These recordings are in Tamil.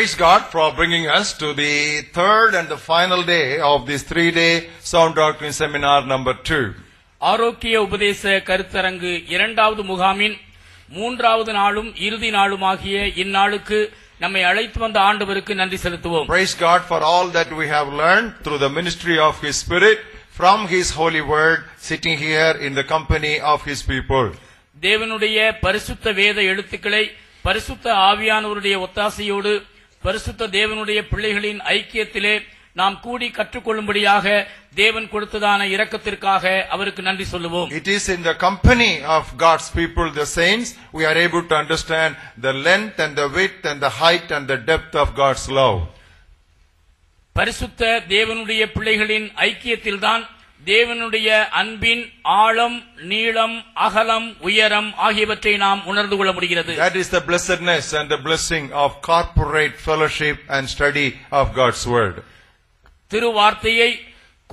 Praise God for bringing us to the third and the final day of this 3-day Sound Doctrine Seminar number 2. ஆரோக்கிய உபதேச கருத்தரங்கு இரண்டாவது முகாமின் மூன்றாவது நாளும் இறுதி நாளுமாகிய இந்நாளுக்கு நம்மை அழைத்து வந்த ஆண்டவருக்கு நன்றி செலுத்துவோம். Praise God for all that we have learned through the ministry of His Spirit from His holy word, sitting here in the company of His people. தேவனுடைய பரிசுத்த வேத எழுத்துக்களை பரிசுத்த ஆவியானவருடைய ஒத்தாசையோடு பரிசுத்த தேவனுடைய பிள்ளைகளின் ஐக்கியத்திலே நாம் கூடி கற்றுக்கொள்ளும்படியாக தேவன் கொடுத்ததான இரக்கத்திற்காக அவருக்கு நன்றி சொல்லுவோம். It is in the company of God's people, the saints, we are able to understand the length and the width and the height and the depth of God's love. பரிசுத்த தேவனுடைய பிள்ளைகளின் ஐக்கியத்தில்தான் தேவனுடைய அன்பின் ஆழம், நீளம், அகலம், உயரம் ஆகியவற்றை நாம் உணர்ந்து கொள்ள முடிகிறது. That is the blessedness and the blessing of corporate fellowship and study of God's word. திருவார்த்தையை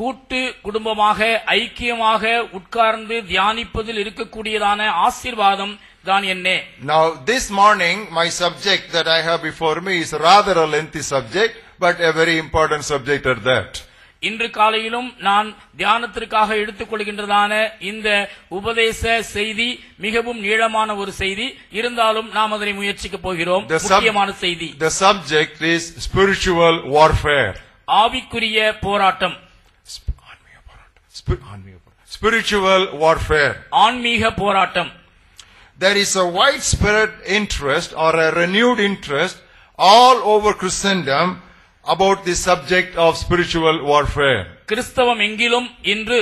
கூட்டு குடும்பமாக ஐக்கியமாக உட்கார்ந்து தியானிப்பதில் இருக்கக்கூடியதான ஆசீர்வாதம் தான் என்ன? Now this morning my subject that I have before me is rather a lengthy subject, but a very important subject at that. இன்று காலையிலும் நான் தியானத்திற்காக எடுத்துக்கொள்கின்றதான இந்த உபதேச செய்தி மிகவும் நீளமான ஒரு செய்தி, இருந்தாலும் நாம் அதனை முயற்சிக்க போகிறோம். முக்கியமான செய்தி. The subject is spiritual warfare. ஆவிக்குரிய போராட்டம். Spiritual warfare. ஆன்மீக போராட்டம். There is a widespread interest or a renewed interest all over Christendom about the subject of spiritual warfare. கிறிஸ்தவம் எங்கிலும் இன்று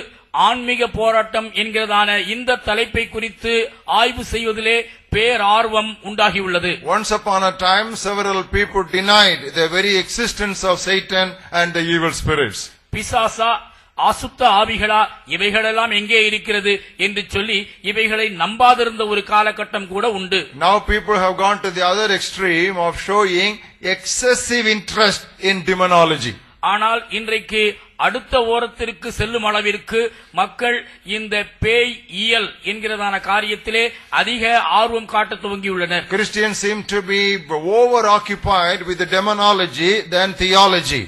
ஆன்மீக போராட்டம் என்கிறதான இந்த தலைப்பை குறித்து ஆய்வு செய்வதிலே பேரார்வம் உண்டாகியுள்ளது. Once upon a time several people denied the very existence of Satan and the evil spirits. பிசாசா, அசுத்த ஆவிகளா, இவைகளெல்லாம் எங்கே இருக்கிறது என்று சொல்லி இவைகளை நம்பாதிருந்த ஒரு காலகட்டம் கூட உண்டு. Now people have gone to the other extreme of showing excessive interest in demonology. ஆனால் இன்றைக்கு அடுத்த ஓரத்திற்கு செல்லும் அளவிற்கு மக்கள் இந்த பேய் இயல் என்கிறதான காரியத்திலே அதிக ஆர்வம் காட்ட துவங்கியுள்ளனர். Christians seem to be over occupied with the demonology than theology.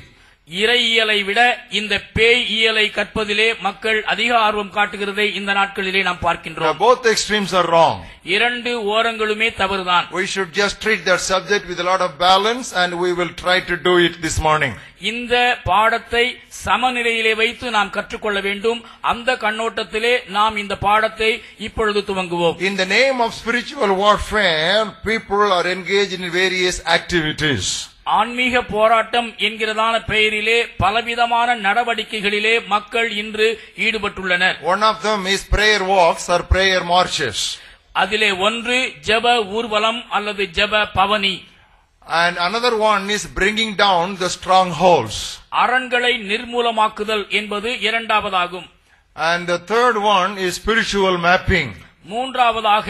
இறையியலை விட இந்த பேய் இயலை கற்பதிலே மக்கள் அதிக ஆர்வம் காட்டுகிறதை இந்த நாட்களிலே நாம் பார்க்கின்றோம். Both extremes are wrong. இரண்டு ஓரங்களுமே தவறுதான். We should just treat that subject with a lot of balance and we will try to do it this morning. இந்த பாடத்தை சமநிலையிலே வைத்து நாம் கற்றுக்கொள்ள வேண்டும். அந்த கண்ணோட்டத்திலே நாம் இந்த பாடத்தை இப்பொழுது துவங்குவோம். In the name of spiritual warfare, people are engaged in various activities. ஆன்மீக போராட்டம் என்கிறதான பெயரிலே பலவிதமான நடவடிக்கைகளிலே மக்கள் இன்று ஈடுபட்டுள்ளனர். One of them is prayer walks or prayer marches. அதிலே ஒன்று ஜெப ஊர்வலம் அல்லது ஜெப பவனி. And another one is bringing down the strongholds. அரண்களை நிர்மூலமாக்குதல் என்பது இரண்டாவதாகும். And the third one is spiritual mapping. மூன்றாவதாக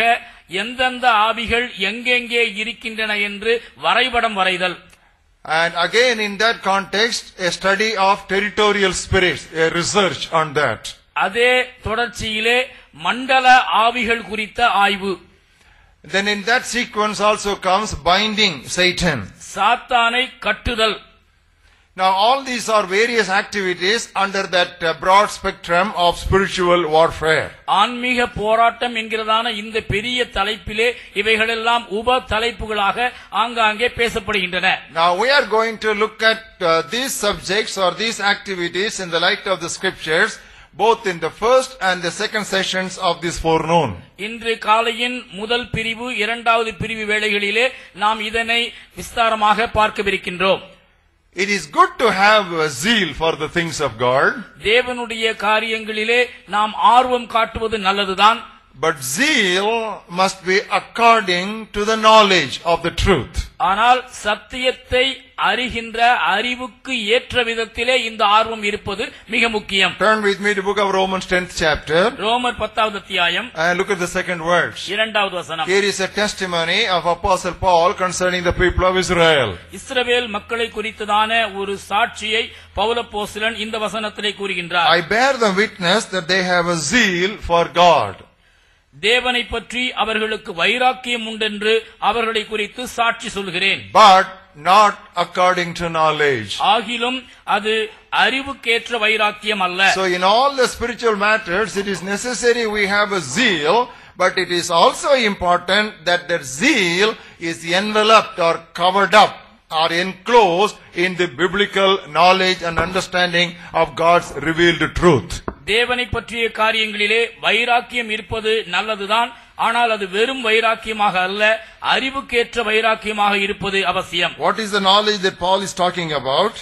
எந்தெந்த ஆவிகள் எங்கெங்கே இருக்கின்றன என்று வரைபடம் வரைதல். And again in that context a study of territorial spirits, a research on that. அதே தொடர்ச்சியிலே மண்டல ஆவிகள் குறித்த ஆய்வு. Then in that sequence also comes binding Satan. சாத்தானை கட்டுதல். Now all these are various activities under that broad spectrum of spiritual warfare. ஆன்மீக போராட்டம் என்கிறதான இந்த பெரிய தலைப்பிலே இவைகளெல்லாம் உப தலைப்புகளாக ஆங்காங்கே பேசப்படுகின்றன. Now we are going to look at these subjects or these activities in the light of the scriptures, both in the first and the second sessions of this forenoon. இன்று காலையின் முதல் பிரிவு இரண்டாவது பிரிவு வேளைகளிலே நாம் இதனை விஸ்தாரமாக பார்க்கவிருக்கின்றோம். It is good to have a zeal for the things of God. தேவனுடைய காரியங்களிலே நாம் ஆர்வம் காட்டுவது நல்லதுதான். But zeal must be according to the knowledge of the truth. ஆனால் சத்தியத்தை அறிகின்ற அறிவுக்கு ஏற்ற விதத்திலே இந்த ஆர்வம் இருப்பது மிக முக்கியம். Turn with me to book of Romans 10th chapter. ரோமர் 10வது அத்தியாயம். And look at the second verse. இரண்டாவது வசனம். Here is a testimony of Apostle Paul concerning the people of Israel. இஸ்ரவேல் மக்களை குறித்ததான ஒரு சாட்சியை பவுலப்போஸ்தலன் இந்த வசனத்திலே கூறுகின்றார். I bear them witness that they have a zeal for God. தேவனை பற்றி அவர்களுக்கு வைராக்கியம் உண்டென்று அவர்களை குறித்து சாட்சி சொல்கிறேன். But not according to knowledge. ஆகிலும் அது அறிவுக்கேற்ற வைராக்கியம் அல்ல. So in all the spiritual matters, it is necessary we have a zeal, but it is also important that the zeal is enveloped or covered up or enclosed in the biblical knowledge and understanding of God's revealed truth. தேவனை பற்றிய காரியங்களிலே வைராக்கியம் இருப்பது நல்லதுதான். ஆனால் அது வெறும் வைராக்கியமாக அல்ல, அறிவுக்கேற்ற வைராக்கியமாக இருப்பது அவசியம். What is the knowledge that Paul is talking about?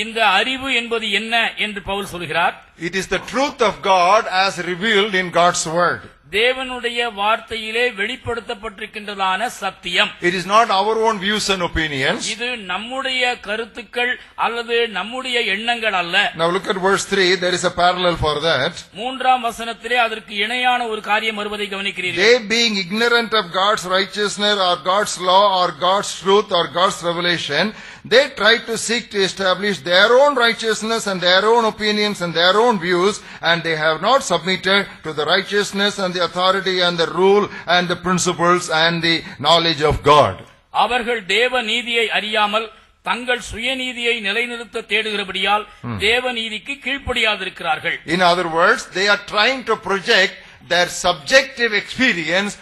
இந்த அறிவு என்பது என்ன என்று பவுல் சொல்கிறார்? It is the truth of God as revealed in God's word. தேவனுடைய வார்த்தையிலே வெளிப்படுத்தப்பட்டிருக்கின்றதான சத்தியம். It is not our own views and opinions. இது நம்முடைய கருத்துக்கள் அல்லது நம்முடைய எண்ணங்கள் அல்ல. Now look at verse 3. There is a parallel for that. மூன்றாம் வசனத்திலே அதற்கு இணையான ஒரு காரியம் வருவதை கவனிக்கிறீர்கள். They being ignorant of God's righteousness or God's law or God's truth or God's revelation, they try to seek to establish their own righteousness and their own opinions and their own views, and they have not submitted to the righteousness and the authority and the rule and the principles and the knowledge of God. அவர்கள் தேவ நீதியை அறியாமல் தங்கள் சுயநீதியை நிலைநிறுத்த தேடுகிறபடியால் தேவ நீதிக்கு கீழ்ப்படியாதிருக்கிறார்கள். In other words, they are trying to project their subjective experience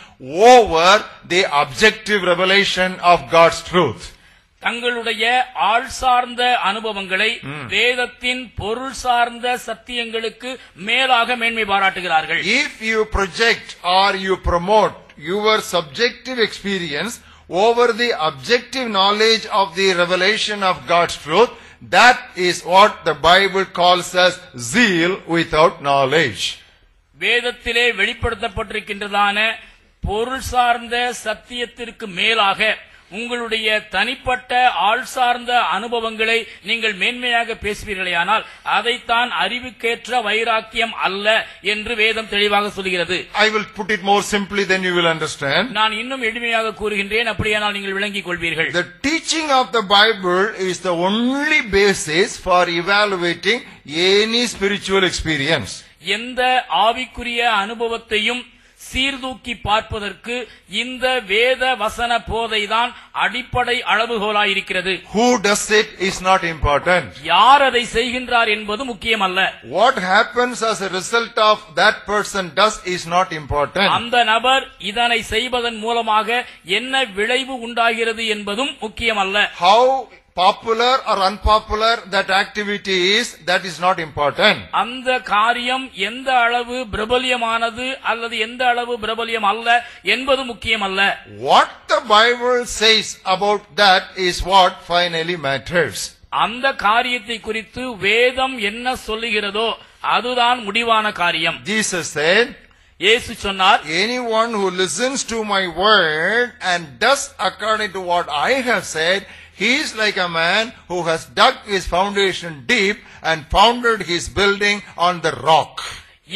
over the objective revelation of God's truth. தங்களுடைய ஆள் சார்ந்த அனுபவங்களை வேதத்தின் பொருள் சார்ந்த சத்தியங்களுக்கு மேலாக மேன்மை பாராட்டுகிறார்கள். If you project or you promote your subjective experience over the objective knowledge of the revelation of God's truth, that is what the Bible calls as zeal without knowledge. வேதத்திலே வெளிப்படுத்தப்பட்டிருக்கின்றதான பொருள் சார்ந்த சத்தியத்திற்கு மேலாக உங்களுடைய தனிப்பட்ட ஆள் சார்ந்த அனுபவங்களை நீங்கள் மேன்மையாக பேசுவீர்களேயானால் அதைத்தான் அறிவுக்கேற்ற வைராக்கியம் அல்ல என்று வேதம் தெளிவாக சொல்கிறது. I will put it more simply, then you will understand. நான் இன்னும் எளிமையாக கூறுகின்றேன், அப்படியானால் நீங்கள் விளங்கிக் கொள்வீர்கள். The teaching of the Bible is the only basis for evaluating any spiritual experience. எந்த ஆவிக்குரிய அனுபவத்தையும் சீர்தூக்கி பார்ப்பதற்கு இந்த வேத வசன போதைதான் அடிப்படை அளவுகோலாயிருக்கிறது. Who does it is not important. யார் அதை செய்கின்றார் என்பது முக்கியமல்ல. What happens as a result of that person does is not important. அந்த நபர் இதனை செய்வதன் மூலமாக என்ன விளைவு உண்டாகிறது என்பதும் முக்கியமல்ல. How popular or unpopular that activity is, that is not important. அந்த காரியம் எந்த அளவு பிரபல்யமானது அல்லது எந்த அளவு பிரபல்யம் அல்ல என்பது முக்கியமல்ல. What the Bible says about that is what finally matters. அந்த காரியத்தை குறித்து வேதம் என்ன சொல்லுகிறதோ அதுதான் முடிவான காரியம். Jesus said, இயேசு சொன்னார், anyone who listens to my word and does according to what I have said, he is like a man who has dug his foundation deep and founded his building on the rock.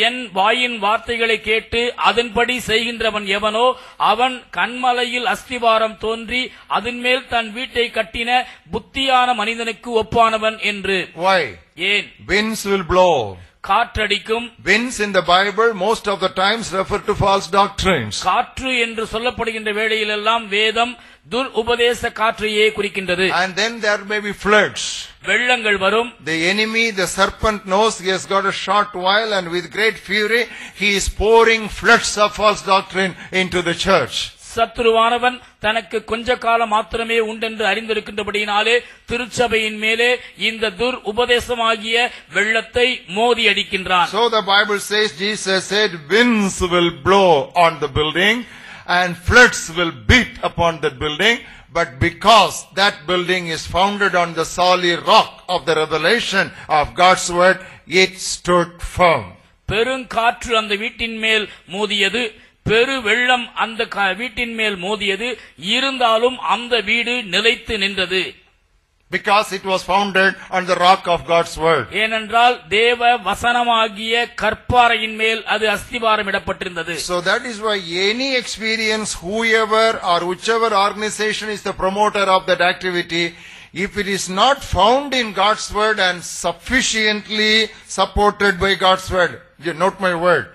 என் வாயின் வார்த்தைகளை கேட்டு அதன்படி செய்கின்றவன் எவனோ அவன் கன்மலையில் அஸ்திவாரம் தோன்றி அதன் மேல் தன் வீட்டை கட்டின புத்தியான மனிதனுக்கு ஒப்பானவன் என்று. Why? ஏன்? Winds will blow. காற்றடிக்கும். Winds in the Bible most of the times refer to false doctrines. காற்று என்று சொல்லப்படுகின்ற வேளையிலெல்லாம் வேதம் துர் உபதேச காற்றையே குறிக்கின்றது. And then there may be floods. வெள்ளங்கள் வரும். The enemy, the serpent, knows he has got a short while, and with great fury he is pouring floods of false doctrine into the church. சத்துருவானவன் தனக்கு கொஞ்ச காலம் மாத்திரமே உண்டென்று அறிந்திருக்கின்றபடியினாலே திருச்சபையின் மேலே இந்த துர் உபதேசமாகிய வெள்ளத்தை மோதி அடிக்கின்றான். So the Bible says, Jesus said, winds will blow on the building and floods will beat upon that building, but because that building is founded on the solid rock of the revelation of God's word, it stood firm. பெருங்காற்று அந்த வீட்டின் மேல் மோதியது, பெரு வெள்ளம் அந்த வீட்டின் மேல் மோதியது, இருந்தாலும் அந்த வீடு நிலைத்து நின்றது. Because it was founded on the rock of God's word. ஏனென்றால் தேவ வசனமாகிய கற்பாறையின் மேல் அது அஸ்திவாரமிடப்பட்டிருந்தது. So that is why any experience, whoever or whichever organization is the promoter of that activity, if it is not found in God's word and sufficiently supported by God's word, you note my word,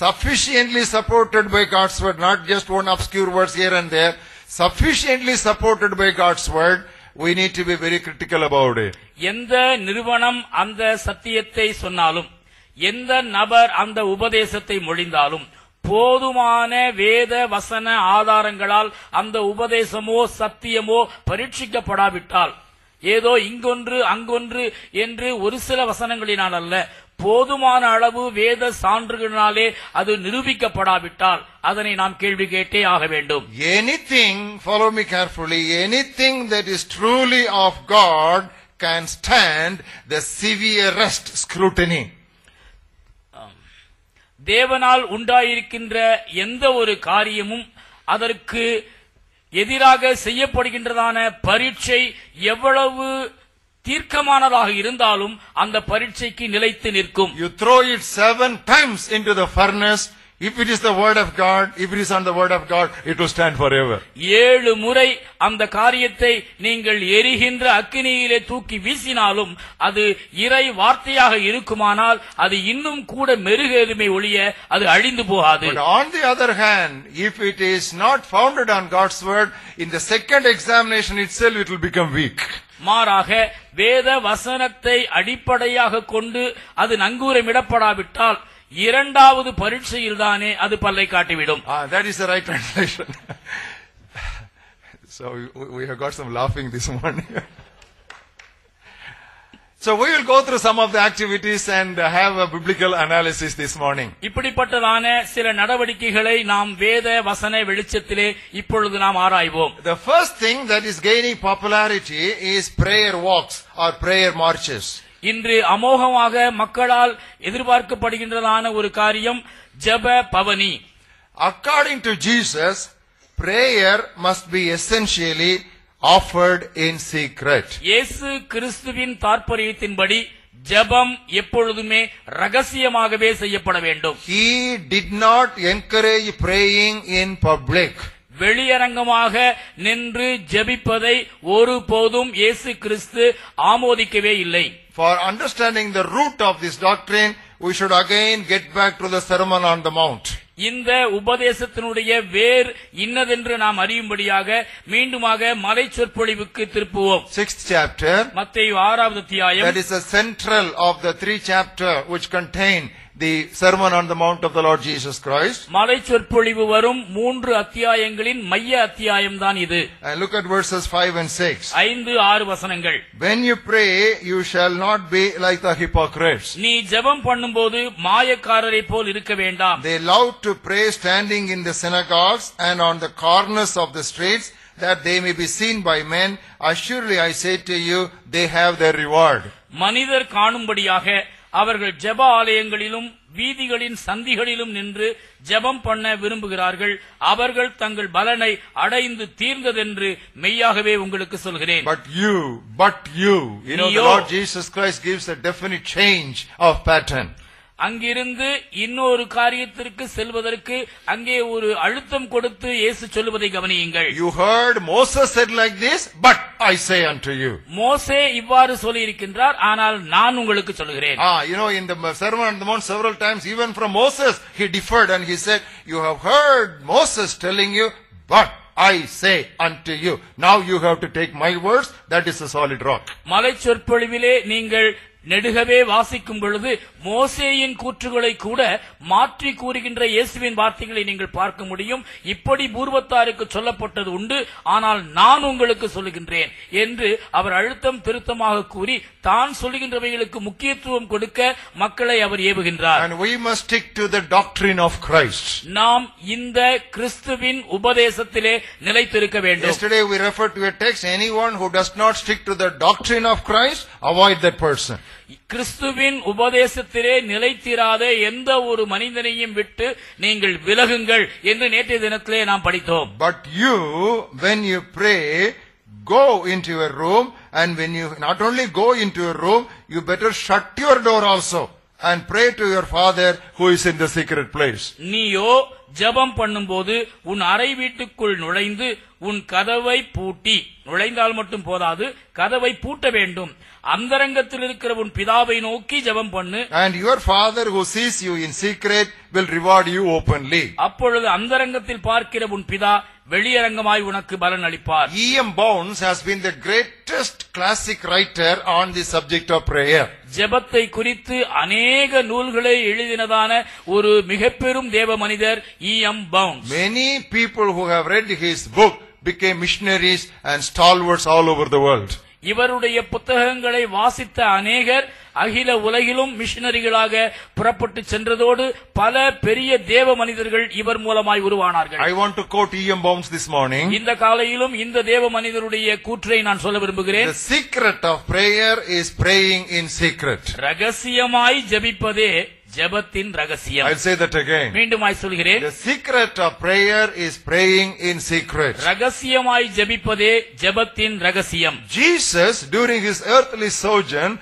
sufficiently supported by God's word, not just one obscure words here and there, sufficiently supported by God's word, we need to be very critical about it. எந்த நிறுவனம் அந்த சத்தியத்தை சொன்னாலும், எந்த நபர் அந்த உபதேசத்தை மொழிந்தாலும், போதுமான வேத வசன ஆதாரங்களால் அந்த உபதேசமோ சத்தியமோ பரீட்சிக்கப்படாவிட்டால், ஏதோ இங்கொன்று அங்கொன்று என்று ஒரு சில வசனங்களினால் அல்ல, போதுமான அளவு வேத சான்றுகளினாலே அது நிரூபிக்கப்படாவிட்டால் அதனை நாம் கேள்வி கேட்டே ஆக வேண்டும். Anything, follow me carefully, anything that is truly of God can stand the severest scrutiny. தேவனால் உண்டாயிருக்கின்ற எந்த ஒரு காரியமும் அதற்கு எதிராக செய்யப்படுகின்றதான பரீட்சை எவ்வளவு தீர்க்கமானதாக இருந்தாலும் அந்த பரீட்சைக்கு நிலைத்து நிற்கும். You throw it 7 times into the furnace. If it is the word of God, if it is on the word of God, it will stand forever. 7 முறை அந்த காரியத்தை நீங்கள் எரிகின்ற அக்கினியிலே தூக்கி வீசினாலும் அது இறை வார்த்தையாக இருக்குமானால் அது இன்னும் கூட மெருகேறுமே ஒழிய அது அழிந்து போகாது. But on the other hand, if it is not founded on God's word, in the second examination itself it will become weak. மாறாக வேத வசனத்தை அடிப்படையாக கொண்டு அது நங்கூரமிடப்படாவிட்டால் இரண்டாவது பரீட்சையில் தானே அது பல்லை காட்டிவிடும். That is the right translation. So we have got some laughing this morning. So we will go through some of the activities and have a biblical analysis this morning. இப்படிப்பட்டதான சில நடவடிக்கைகளை நாம் வேத வசன வெளிச்சத்திலே இப்பொழுது நாம் ஆராய்வோம். The first thing that is gaining popularity is prayer walks or prayer marches. இன்று அமோகமாக மக்களால் எதிர்பார்க்கப்படுகின்றதான ஒரு காரியம் ஜெப பவனி. According to Jesus, prayer must be essentially offered in secret. இயேசு கிறிஸ்துவின் தாற்பரியத்தின்படி ஜெபம் எப்பொழுதுமே ரகசியமாகவே செய்யப்பட வேண்டும். He did not encourage praying in public. வெளியரங்கமாக நின்று ஜெபிப்பதை ஒருபோதும் இயேசு கிறிஸ்து ஆமோதிக்கவே இல்லை. For understanding the root of this doctrine, we should again get back to the Sermon on the Mount. இந்த உபதேசத்தினுடைய வேர் இன்னதென்று நாம் அறியும்படியாக மீண்டுமாக மலை சொற்பொழிவுக்கு திருப்புவோம். 6th chapter. மத்தேயு 6வது அத்தியாயம். That is the central of the 3 chapters which contain the Sermon on the Mount of the Lord Jesus Christ. மலை சொற்பொழிவு வரும் 3 அத்தியாயங்களின் மைய அத்தியாயம் தான் இது. And look at verses 5 and 6. 5-6 வசனங்கள். When you pray, you shall not be like the hypocrites. நீ ஜெபம் பண்ணும்போது மாயக்காரரை போல் இருக்க வேண்டாம். They love to pray standing in the synagogues and on the corners of the streets, that they may be seen by men. Assuredly I say to you, they have their reward. மனிதர் காணும்படியாக அவர்கள் ஜெப ஆலயங்களிலும் வீதிகளின் சந்திகளிலும் நின்று ஜெபம் பண்ண விரும்புகிறார்கள். அவர்கள் தங்கள் பலனை அடைந்து தீர்ந்ததென்று மெய்யாகவே உங்களுக்கு சொல்கிறேன். But you know the Lord Jesus Christ gives a definite change of pattern. அங்கிருந்து இன்னொரு காரியத்திற்கு செல்வதற்கு அங்கே ஒரு அழுத்தம் கொடுத்து இயேசு சொல்லுவதை கவனியுங்கள். You heard Moses said like this, but I say unto you. மோசே இவ்வாறு சொல்லி இருக்கின்றார், ஆனால் நான் உங்களுக்கு சொல்கிறேன். You know, in the Sermon on the Mount several times, even from Moses, he differed and he said, you have heard Moses telling you, but I say unto you. Now you have to take my words, that is a solid rock. மலை சொற்பொழிவிலே நீங்கள் நெடுகவே வாசிக்கும் பொழுது மோசேயின் கூற்றுகளை கூட மாற்றி கூறுகின்ற இயேசுவின் வார்த்தைகளை நீங்கள் பார்க்க முடியும். இப்படி பூர்வத்தாருக்கு சொல்லப்பட்டது உண்டு, ஆனால் நான் உங்களுக்கு சொல்லுகின்றேன் என்று அவர் அழுத்தம் திருத்தமாக கூறி தான் சொல்லுகின்றவைகளுக்கு முக்கியத்துவம் கொடுக்க மக்களை அவர் ஏவுகின்றார். And we must stick to the doctrine of Christ. நாம் இந்த கிறிஸ்துவின் உபதேசத்திலே நிலைத்திருக்க வேண்டும். Yesterday we referred to a text, anyone who does not stick to the doctrine of Christ, avoid that person. கிறிஸ்துவின் உபதேசத்திலே நிலைத்திராத எந்த ஒரு மனிதனையும் விட்டு நீங்கள் விலகுங்கள் என்று நேற்றைய தினத்திலே நாம் படித்தோம். But you, when you pray, go into your room, and when you not only go into your room, you better shut your door also and pray to your Father who is in the secret place. நீயோ ஜெபம் பண்ணும்போது உன் அறை வீட்டுக்குள் நுழைந்து உன் கதவை பூட்டி, நுழைந்தால் மட்டும் போதாது, கதவை பூட்ட வேண்டும். அந்தரங்கத்தில் இருக்கிற உன் பிதாவை நோக்கி ஜெபம் பண்ணு. And your Father who sees you in secret will reward you openly. அப்பொழுது அந்தரங்கத்தில் பார்க்கிற உன் பிதா வெளியரங்கமாய் உனக்கு பலன் அளிப்பார். E.M. Bounds has been the greatest classic writer on the subject of prayer. ஜெபத்தை குறித்து அநேக நூல்களை எழுதினதான ஒரு மிகப்பெரும் தேவ மனிதர் E.M. Bounds. Many people who have read his book became missionaries and stalwarts all over the world. இவருடைய புத்தகங்களை வாசித்த அநேகர் அகில உலகிலும் மிஷனரிகளாக புறப்பட்டு சென்றதோடு பல பெரிய தேவ மனிதர்கள் இவர் மூலமாய் உருவானார்கள். I want to quote E.M. Bounds this morning. இந்த காலையிலும் இந்த தேவ மனிதருடைய கூற்றை நான் சொல்ல விரும்புகிறேன். The secret of prayer is praying in secret. ரகசியமாய் ஜெபிப்பதே ஜெபத்தின் ரகசியம். I'll say that again. மீண்டுமாய் சொல்கிறேன். The secret of prayer is praying in secret. ரகசியமாய் ஜெபிப்பதே ஜெபத்தின் ரகசியம். Jesus, during his earthly sojourn,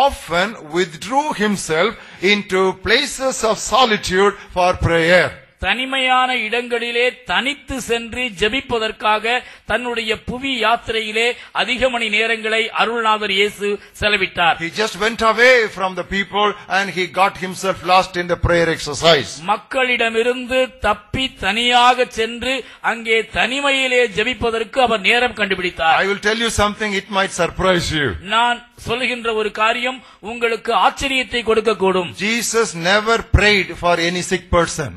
often withdrew himself into places of solitude for prayer. தனிமையான இடங்களிலே தனித்து சென்று ஜெபிப்பதற்காக தன்னுடைய புவி யாத்திரையிலே அதிக மணி நேரங்களை அருள்நாதர் இயேசு செலவிட்டார். He just went away from the people and he got himself lost in the prayer exercise. மக்களிடமிருந்து தப்பி தனியாக சென்று அங்கே தனிமையிலே ஜெபிப்பதற்கு அவர் நேரம் கண்டுபிடித்தார். I will tell you something, it might surprise you. நான் சொல்லுகின்ற ஒரு காரியம் உங்களுக்கு ஆச்சரியத்தை கொடுக்கக்கூடும். Jesus never prayed for any sick person.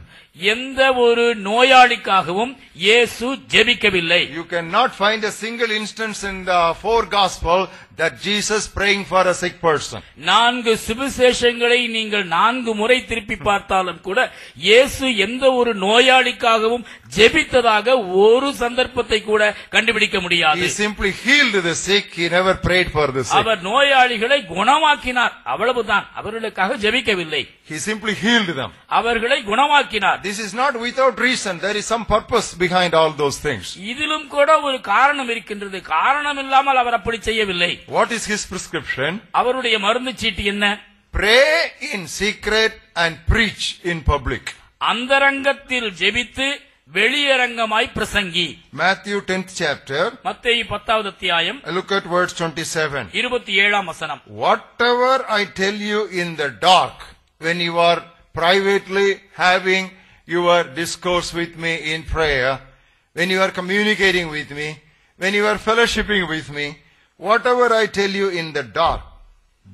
எந்த ஒரு நோயாளிக்காகவும் இயேசு ஜெபிக்கவில்லை. You cannot find a single instance in the four gospel that Jesus praying for a sick person. 4 சுவிசேஷங்களை நீங்கள் 4 முறை திருப்பி பார்த்தாலும் கூட இயேசு எந்த ஒரு நோயாளிக்காகவும் ஜெபித்ததாக ஒரு சந்தர்ப்பத்தை கூட கண்டுபிடிக்க முடியாது. He simply healed the sick, he never prayed for the sick. அவர் நோயாளிகளை குணமாக்கினார், அவ்வளவுதான். அவர்களுக்காக ஜெபிக்கவில்லை. He simply healed them. அவர்களை குணமாக்கினார். This is not without reason. There is some purpose behind all those things. இதிலும் கூட ஒரு காரணம் இருக்கின்றது. காரணம் இல்லாமல் அவர் அப்படி செய்யவில்லை. What is his prescription? அவருடைய மருந்து சீட்டு என்ன? Pray in secret and preach in public. அந்தரங்கத்தில் ஜெபித்து வெளியரங்கமாய் பிரசங்கி. Matthew 10th chapter. மத்தேயு 10வது அத்தியாயம். Look at verse 27. 27ஆம் வசனம். Whatever I tell you in the dark, when you are privately having your discourse with me in prayer, when you are communicating with me, when you are fellowshipping with me, whatever I tell you in the dark,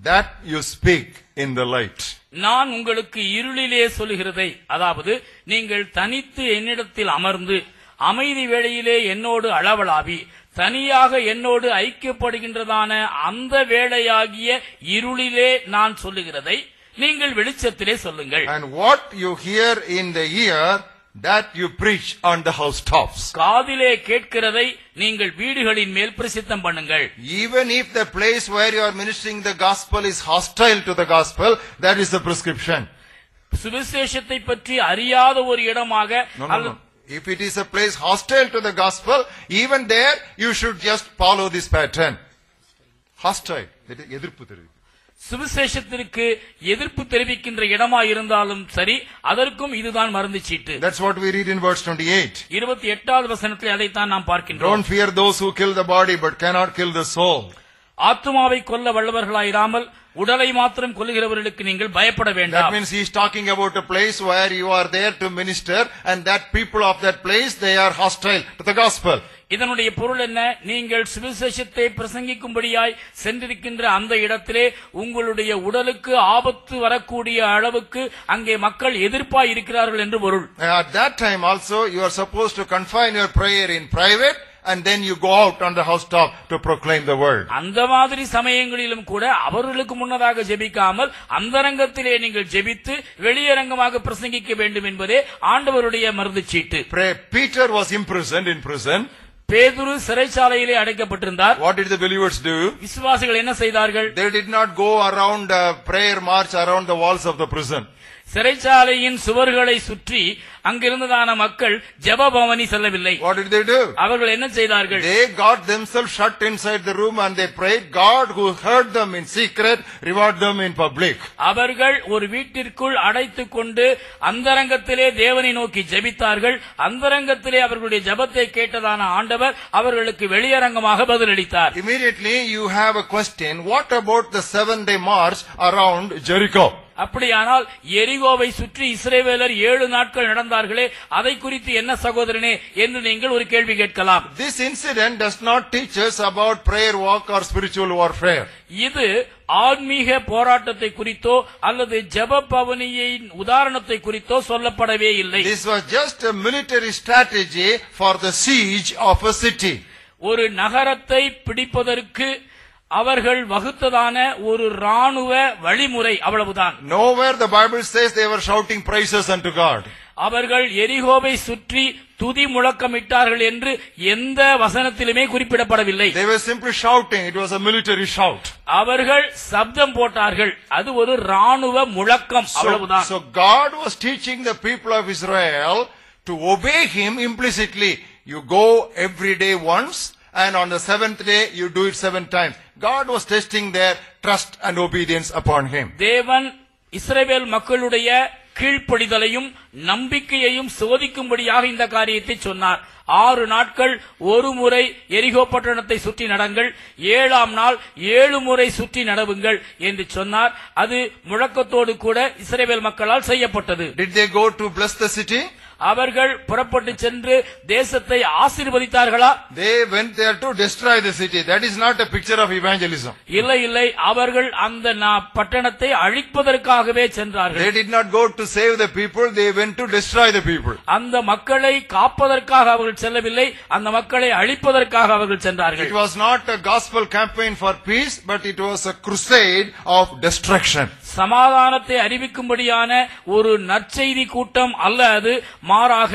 that you speak in the light. நான் உங்களுக்கு இருளிலே சொல்லுகிறதை, அதாவது நீங்கள் தனித்து என்னிடத்தில் அமர்ந்து அமைதி வேளையிலே என்னோடு அளவலாவி தனியாக என்னோடு ஐக்கியப்படுகின்றதான அந்த வேளையாகிய இருளிலே நான் சொல்லுகிறதை நீங்கள் வெளிச்சத்திலே சொல்லுங்கள். And what you hear in the ear, that you preach on the housetops. காதிலே கேட்கிறதை நீங்கள் வீடுகளின் மேல் பிரசித்தம் பண்ணுங்கள். Even if the place where you are ministering the gospel is hostile to the gospel, that is the prescription. சுவிசேஷத்தை பற்றி அறியாத ஒரு இடமாக, No. If it is a place hostile to the gospel, even there you should just follow this pattern. Hostile. எதிர்ப்பு தெரிவிக்கும். சுவிசேஷத்திற்கு எதிர்ப்பு தெரிவிக்கின்ற இடமா இருந்தாலும் சரி, அதற்கும் இதுதான் மருந்து சீட்டு. That's what we read in verse 28. 28வது வசனத்தில் அதைத்தான் நாம் பார்க்கின்றோம். Don't fear those who kill the body but cannot kill the soul. ஆத்துமாவை கொல்ல வல்லவர்களாயிராமல் உடலை மாத்திரம் கொல்லுகிறவர்களுக்கு நீங்கள் பயப்பட வேண்டாம். That means he is talking about a place where you are there to minister and that people of that place, they are hostile to the gospel. இதனுடைய பொருள் என்ன? நீங்கள் சுவிசேஷத்தை பிரசங்கிக்கும்படியாய் சென்றிருக்கின்ற அந்த இடத்திலே உங்களுடைய உடலுக்கு ஆபத்து வரக்கூடிய அளவுக்கு அங்கே மக்கள் எதிர்ப்பாய் இருக்கிறார்கள் என்று பொருள். At that time also you are supposed to confine your prayer in private and then you go out on the housetop to proclaim the word. அந்த மாதிரி சமயங்களிலும் கூட அவர்களுக்கு முன்னதாக ஜெபிக்காமல் அந்தரங்கத்திலே நீங்கள் ஜெபித்து வெளியரங்கமாக பிரசங்கிக்க வேண்டும் என்பதே ஆண்டவருடைய மருந்து சீட்டு. Peter was imprisoned in prison. பேதுரு சிறைச்சாலையிலே அடைக்கப்பட்டிருந்தார். What did the believers do? விசுவாசிகள் என்ன செய்தார்கள்? They did not go around prayer march around the walls of the prison. சிறைச்சாலையின் சுவர்களை சுற்றி அங்கிருந்ததான மக்கள் ஜெபபவனி செல்லவில்லை. What did they do? அவர்கள் என்ன செய்தார்கள்? They got themselves shut inside the room and they prayed. God who heard them in secret reward them in public. அவர்கள் ஒரு வீட்டிற்குள் அடைத்துக் கொண்டு அந்தரங்கத்திலே தேவனை நோக்கி ஜெபித்தார்கள். அந்தரங்கத்திலே அவர்களுடைய ஜெபத்தை கேட்டதான ஆண்டவர் அவர்களுக்கு வெளியரங்கமாக பதிலளித்தார். Immediately you have a question. What about the 7-day march around Jericho? அப்படியானால் எரிகோவை சுற்றி இஸ்ரவேலர் 7 நாட்கள் நடந்தார்களே, அதை குறித்து என்ன சகோதரனே என்று நீங்கள் ஒரு கேள்வி கேட்கலாம். This incident does not teach us about prayer walk or spiritual warfare. இது ஆன்மீக போராட்டத்தை குறித்தோ அல்லது ஜெப பவனியின் உதாரணத்தை குறித்தோ சொல்லப்படவே இல்லை. This was just a military strategy for the siege of a city. ஒரு நகரத்தை பிடிப்பதற்கு அவர்கள் வகுத்ததான ஒரு ராணுவ வழிமுறை, அவ்வளவுதான். Nowhere the Bible says they were shouting praises unto God. அவர்கள் எரிகோவை சுற்றி துதி முழக்கமிட்டார்கள் என்று எந்த வசனத்திலுமே குறிப்பிடப்படவில்லை. They were simply shouting. It was a military shout. அவர்கள் சப்தம் போட்டார்கள், அது ஒரு ராணுவ முழக்கம், அவ்வளவுதான். So God was teaching the people of Israel to obey Him implicitly. You go every day once, and on the 7th day you do it 7 times. God was testing their trust and obedience upon Him. தேவன் இஸ்ரவேல் மக்களுடைய கீழ்ப்படிதலையும் நம்பிக்கையையும் சோதிக்கும்படியாக இந்த காரியத்தை சொன்னார். 6 நாட்கள் ஒரு முறை எரிகோ பட்டணத்தை சுற்றி நடங்கள், 7ஆம் நாள் 7 முறை சுற்றி நடவுங்கள் என்று சொன்னார். அது முழக்கத்தோடு கூட இஸ்ரவேல் மக்களால் செய்யப்பட்டது. Did they go to bless the city? அவர்கள் புறப்பட்டு சென்று தேசத்தை ஆசீர்வதித்தார்களா? They went there to destroy the city. That is not a picture of evangelism. இல்லை இல்லை, அவர்கள் அந்த பட்டணத்தை அழிப்பதற்காகவே சென்றார்கள். They did not go to save the people. They went to destroy the people. அந்த மக்களை காப்பதற்காக அவர்கள் செல்லவில்லை, அந்த மக்களை அழிப்பதற்காக அவர்கள் சென்றார்கள். It was not a gospel campaign for peace, but it was a crusade of destruction. சமாதானத்தை அறிவிக்கும்படியான ஒரு நற்செய்தி கூட்டம் அல்ல அது, மாறாக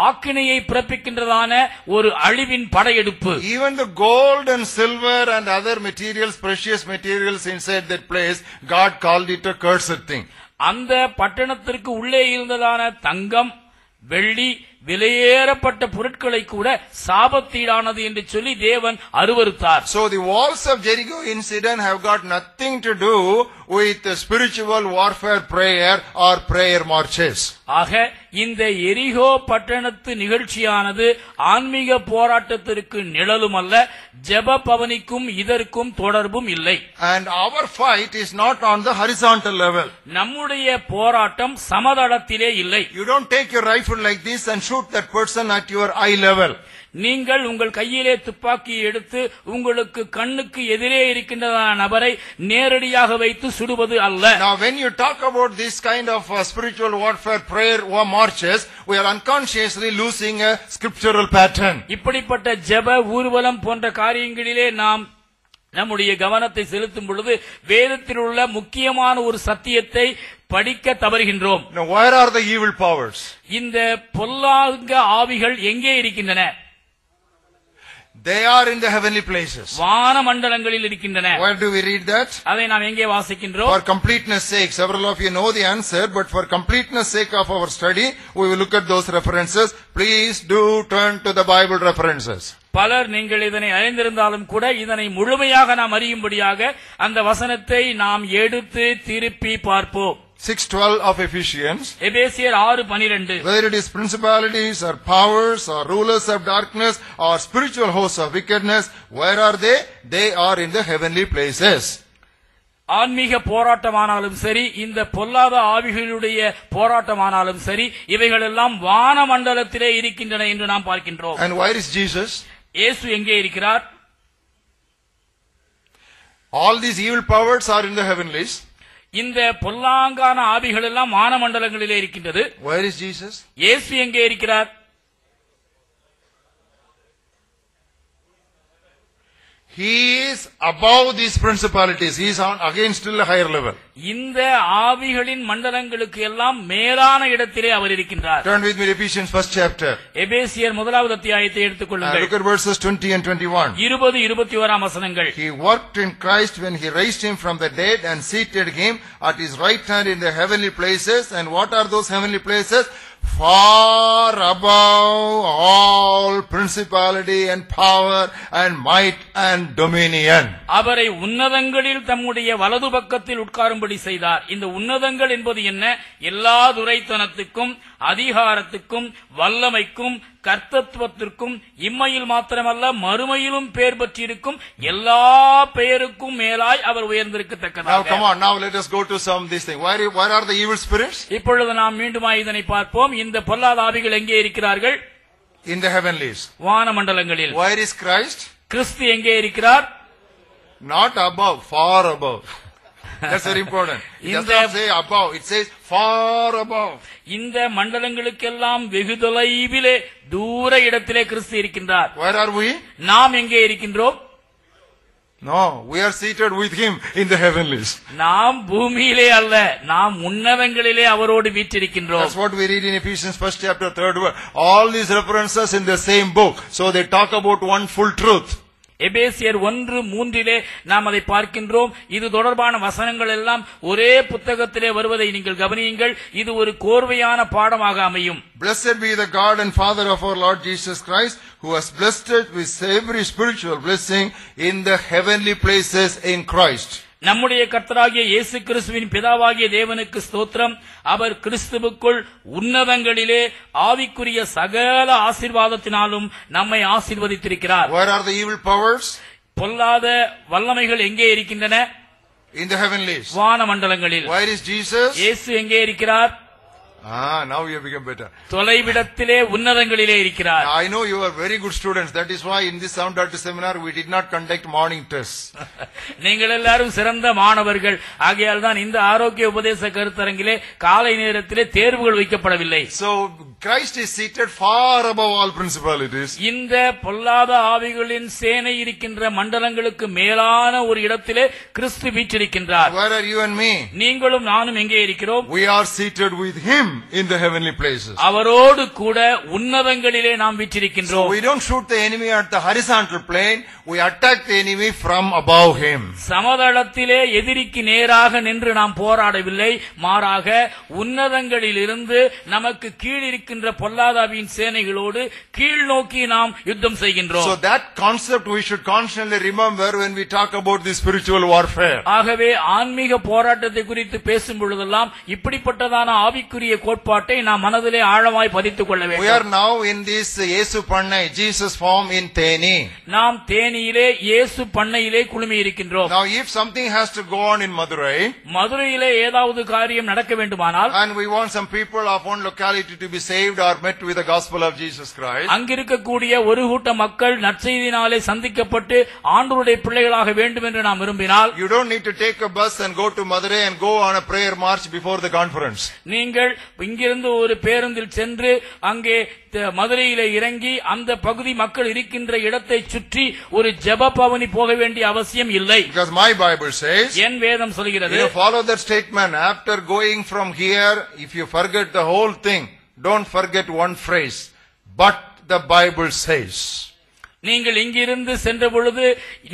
ஆக்கினையை பிறப்பிக்கின்றதான ஒரு அழிவின் படையெடுப்பு. Even the gold and silver and other materials, precious materials inside that place, God called it a cursed thing. அந்த பட்டணத்திற்கு உள்ளே இருந்ததான தங்கம், வெள்ளி, விலையேறப்பட்ட பொருட்களை கூட சாபத்தீடானது என்று சொல்லி தேவன் அருவருத்தார். So the walls of Jericho incident have got nothing to do with the spiritual warfare prayer or prayer marches. ஆக இந்த எரிகோ பட்டணத்து நிகழ்ச்சியானது ஆன்மீக போராட்டத்திற்கு நிழலும் அல்ல, ஜெப பவனிக்கும் இதற்கும் தொடர்பும் இல்லை. And our fight is not on the horizontal level. நம்முடைய போராட்டம் சமதளத்திலே இல்லை. You don't take your rifle like this and shoot that person at your eye level. நீங்கள் உங்கள் கையிலே துப்பாக்கியை எடுத்து உங்களுக்கு கண்ணுக்கு எதிரே இருக்கின்ற நபரை நேரடியாக வைத்து சுடுவது அல்ல. Now when you talk about this kind of spiritual warfare prayer or marches, we are unconsciously losing a scriptural pattern. இப்படிப்பட்ட ஜெப ஊர்வலம் போன்ற காரியங்களிலே நாம் நம்முடைய கவனத்தை செலுத்தும் பொழுது வேதத்தில் உள்ள முக்கியமான ஒரு சத்தியத்தை படிக்க தவறுகின்றோம். Now where are the evil powers? இந்த பொல்லாங்க ஆவிகள் எங்கே இருக்கின்றன? They are in the heavenly places. வான மண்டலங்களில் இருக்கின்றன. Where do we read that? அதை நாம் எங்கே வாசிக்கின்றோம்? For completeness sake, several of you know the answer, but for completeness sake of our study, we will look at those references. Please do turn to the Bible references. பலர் நீங்கள் இதனை அறிந்திருந்தாலும் கூட இதனை முழுமையாக நாம் அறியும்படியாக அந்த வசனத்தை நாம் எடுத்து திருப்பி பார்ப்போம். 6:12 of Ephesians. எபேசியர் 6:12. Whether it is principalities or powers or rulers of darkness or spiritual hosts of wickedness, where are they? They are in the heavenly places. ஆன்மீக போராட்டமானாலும் சரி, இந்த பொல்லாத ஆவிகளுடைய போராட்டமானாலும் சரி, இவைகளெல்லாம் வான மண்டலத்திலே இருக்கின்றன என்று நாம் பார்க்கின்றோம். And where is Jesus? இயேசு எங்கே இருக்கிறார்? All these evil powers are in the heavenlies. இந்த பொல்லாங்கான ஆவிகள் எல்லாம் வான மண்டலங்களிலே இருக்கின்றது. Where is Jesus? இயேசு எங்கே இருக்கிறார்? He is above these principalities. He is on again still a higher level. இந்த ஆவிகளின் மண்டலங்களுக்கு எல்லாம் மேலான இடத்திலே அவர் இருக்கின்றார். Turn with me to Ephesians 1st chapter. எபேசியர் 1வது அத்தியாயத்தை எடுத்துக்கொள்ளுங்கள். Look at verses 20 and 21. 20-21 வசனங்கள். He worked in Christ when he raised him from the dead and seated him at his right hand in the heavenly places. And what are those heavenly places? Far above all principality and power and might and dominion. அவரை உன்னதங்களில் தம்முடைய வலது பக்கத்தில் உட்காரும்படி செய்தார். இந்த உன்னதங்கள் என்பது என்ன? எல்லா துரைத்தனத்துக்கும் அதிகாரத்துக்கும் வல்லமைக்கும் கர்த்தத்துவத்திற்கும் இம்மையில் மாத்திரமல்ல மறுமையிலும் பெயர் பெற்றிருக்கும் எல்லா பெயருக்கும் மேலாய் அவர் உயர்ந்திருக்கத்தக்கதாக. Now come on, now let us go to some of these things. Where are the evil spirits? இப்பொழுது நாம் மீண்டுமாய் இதனை பார்ப்போம். இந்த பொல்லாத ஆவிகள் எங்கே இருக்கிறார்கள்? In the heavenlies. வானமண்டலங்களில். Where is Christ? கிறிஸ்து எங்கே இருக்கிறார்? Not above, far above. That's very important. It does not say above, it says far above. இந்த மண்டலங்களுக்கெல்லாம் வெகு தொலைவிலே தூர இடத்திலே கிறிஸ்து இருக்கின்றார். Where are we? நாம் எங்கே இருக்கின்றோம்? No, we are seated with him in the heavenlies. நாம் பூமியிலே அல்ல, நாம் உன்னதங்களிலே அவரோடு வீற்றிருக்கின்றோம். That's what we read in Ephesians 1st chapter 3rd verse. All these references in the same book. So they talk about one full truth. எபேசியர் 1:3 நாம் அதை பார்க்கின்றோம். இது தொடர்பான வசனங்கள் எல்லாம் ஒரே புத்தகத்திலே வருவதை நீங்கள் கவனியுங்கள். இது ஒரு கோர்வையான பாடமாக அமையும். Blessed be the God and Father of our Lord Jesus Christ, who has blessed us with every spiritual blessing in the heavenly places in Christ. நம்முடைய கர்த்தராகிய இயேசு கிறிஸ்துவின் பிதாவாகிய தேவனுக்கு ஸ்தோத்திரம். அவர் கிறிஸ்துவுக்குள் உன்னதங்களிலே ஆவிக்குரிய சகல ஆசீர்வாதத்தினாலும் நம்மை ஆசீர்வதித்திருக்கிறார். Where are the evil powers? பொல்லாத வல்லமைகள் எங்கே இருக்கின்றன? In the heavenlies. வானமண்டலங்களில். Where is Jesus? இயேசு எங்கே இருக்கிறார்? Now you have become better. தொலைவிடத்திலே உன்னதங்களிலே இருக்கிறார். I know you are very good students. That is why in this Sound Doctor seminar we did not conduct morning tests. நீங்கள் எல்லாரும் சிறந்த மாணவர்கள். ஆகையால் தான் இந்த ஆரோக்கிய உபதேச கருத்தரங்கிலே காலை நேரத்திலே தேர்வுகள் வைக்கப்படவில்லை. So Christ is seated far above all principalities. இந்த பொல்லாத ஆவிகளின் சேனை இருக்கின்ற மண்டலங்களுக்கு மேலான ஒரு இடத்திலே கிறிஸ்து வீற்றிருக்கின்றார். Where are you and me? நீங்களும் நானும் எங்கே இருக்கிறோம்? We are seated with him in the heavenly places. அவரோடு கூட உன்னதங்களிலே நாம் வீற்றிருக்கின்றோம். So we don't shoot the enemy at the horizontal plane, we attack the enemy from above him. சமதளத்திலே எதிரிக்கு நேராக நின்று நாம் போராடவில்லை, மாறாக உன்னதங்களிலிருந்து நமக்கு கீழ் இருக்கின்ற பொல்லாதாவின் சேனைகளோடு கீழ் நோக்கி நாம் யுத்தம் செய்கின்றோம். So that concept we should constantly remember when we talk about the spiritual warfare. ஆகவே ஆன்மீக போராட்டத்தை குறித்து பேசும் பொழுதெல்லாம் இப்படிப்பட்டதான ஆவிக்குரிய கோட்பாட்டை நாம் மனதிலே ஆழமாய் பதித்துக் கொள்ள வேண்டும். We are now in this Yesu Pannai, Jesus farm in Theni. நாம் தேனியிலே இயேசு பண்ணையிலே குழுமி இருக்கின்றோம். Now if something has to go on in Madurai, மதுரையிலே ஏதாவது காரியம் நடக்க வேண்டுமானால், and we want some people of one locality to be saved or met with the gospel of Jesus Christ, அங்கிருக்கக்கூடிய ஒரு கூட்ட மக்கள் நற்செய்தியினாலே சந்திக்கப்பட்டு ஆண்டவருடைய பிள்ளைகளாக வேண்டும் என்று நாம் விரும்பினால், you don't need to take a bus and go to Madurai and go on a prayer march before the conference. நீங்கள் இங்கிருந்து ஒரு பேருந்தில் சென்று அங்கே மதுரையிலே இறங்கி அந்த பகுதி மக்கள் இருக்கின்ற இடத்தை சுற்றி ஒரு ஜெப பவனி போக வேண்டிய அவசியம் இல்லை. Because my Bible says, என் வேதம் சொல்கிறது, you follow that statement. After going from here, if you forget the whole thing, don't forget one phrase. But the Bible says. நீங்கள் இங்கிருந்து சென்ற பொழுது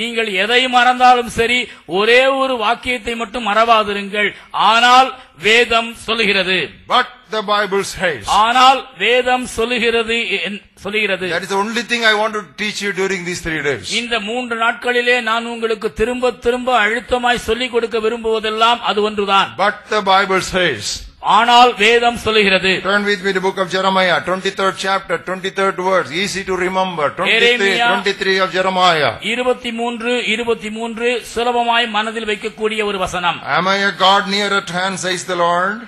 நீங்கள் எதை மறந்தாலும் சரி, ஒரே ஒரு வாக்கியத்தை மட்டும் மறவாதிருங்கள். ஆனால் வேதம் சொல்லுகிறது. But the Bible says. ஆனால் வேதம் சொல்லுகிறது. That is the only thing I want to teach you during these 3 days. இந்த 3 நாட்களிலே நான் உங்களுக்கு திரும்ப திரும்ப அழுத்தமாய் சொல்லிக் கொடுக்க விரும்புவதெல்லாம் அது ஒன்றுதான். But the Bible says. ஆனால் வேதம் சொல்லுகிறது. Turn with me to the book of Jeremiah, 23rd chapter, 23rd verse. Easy to remember. 23 of Jeremiah. 23 சுலபமாய் மனதில் வைக்கக்கூடிய ஒரு வசனம். Am I a God near at hand, says the Lord?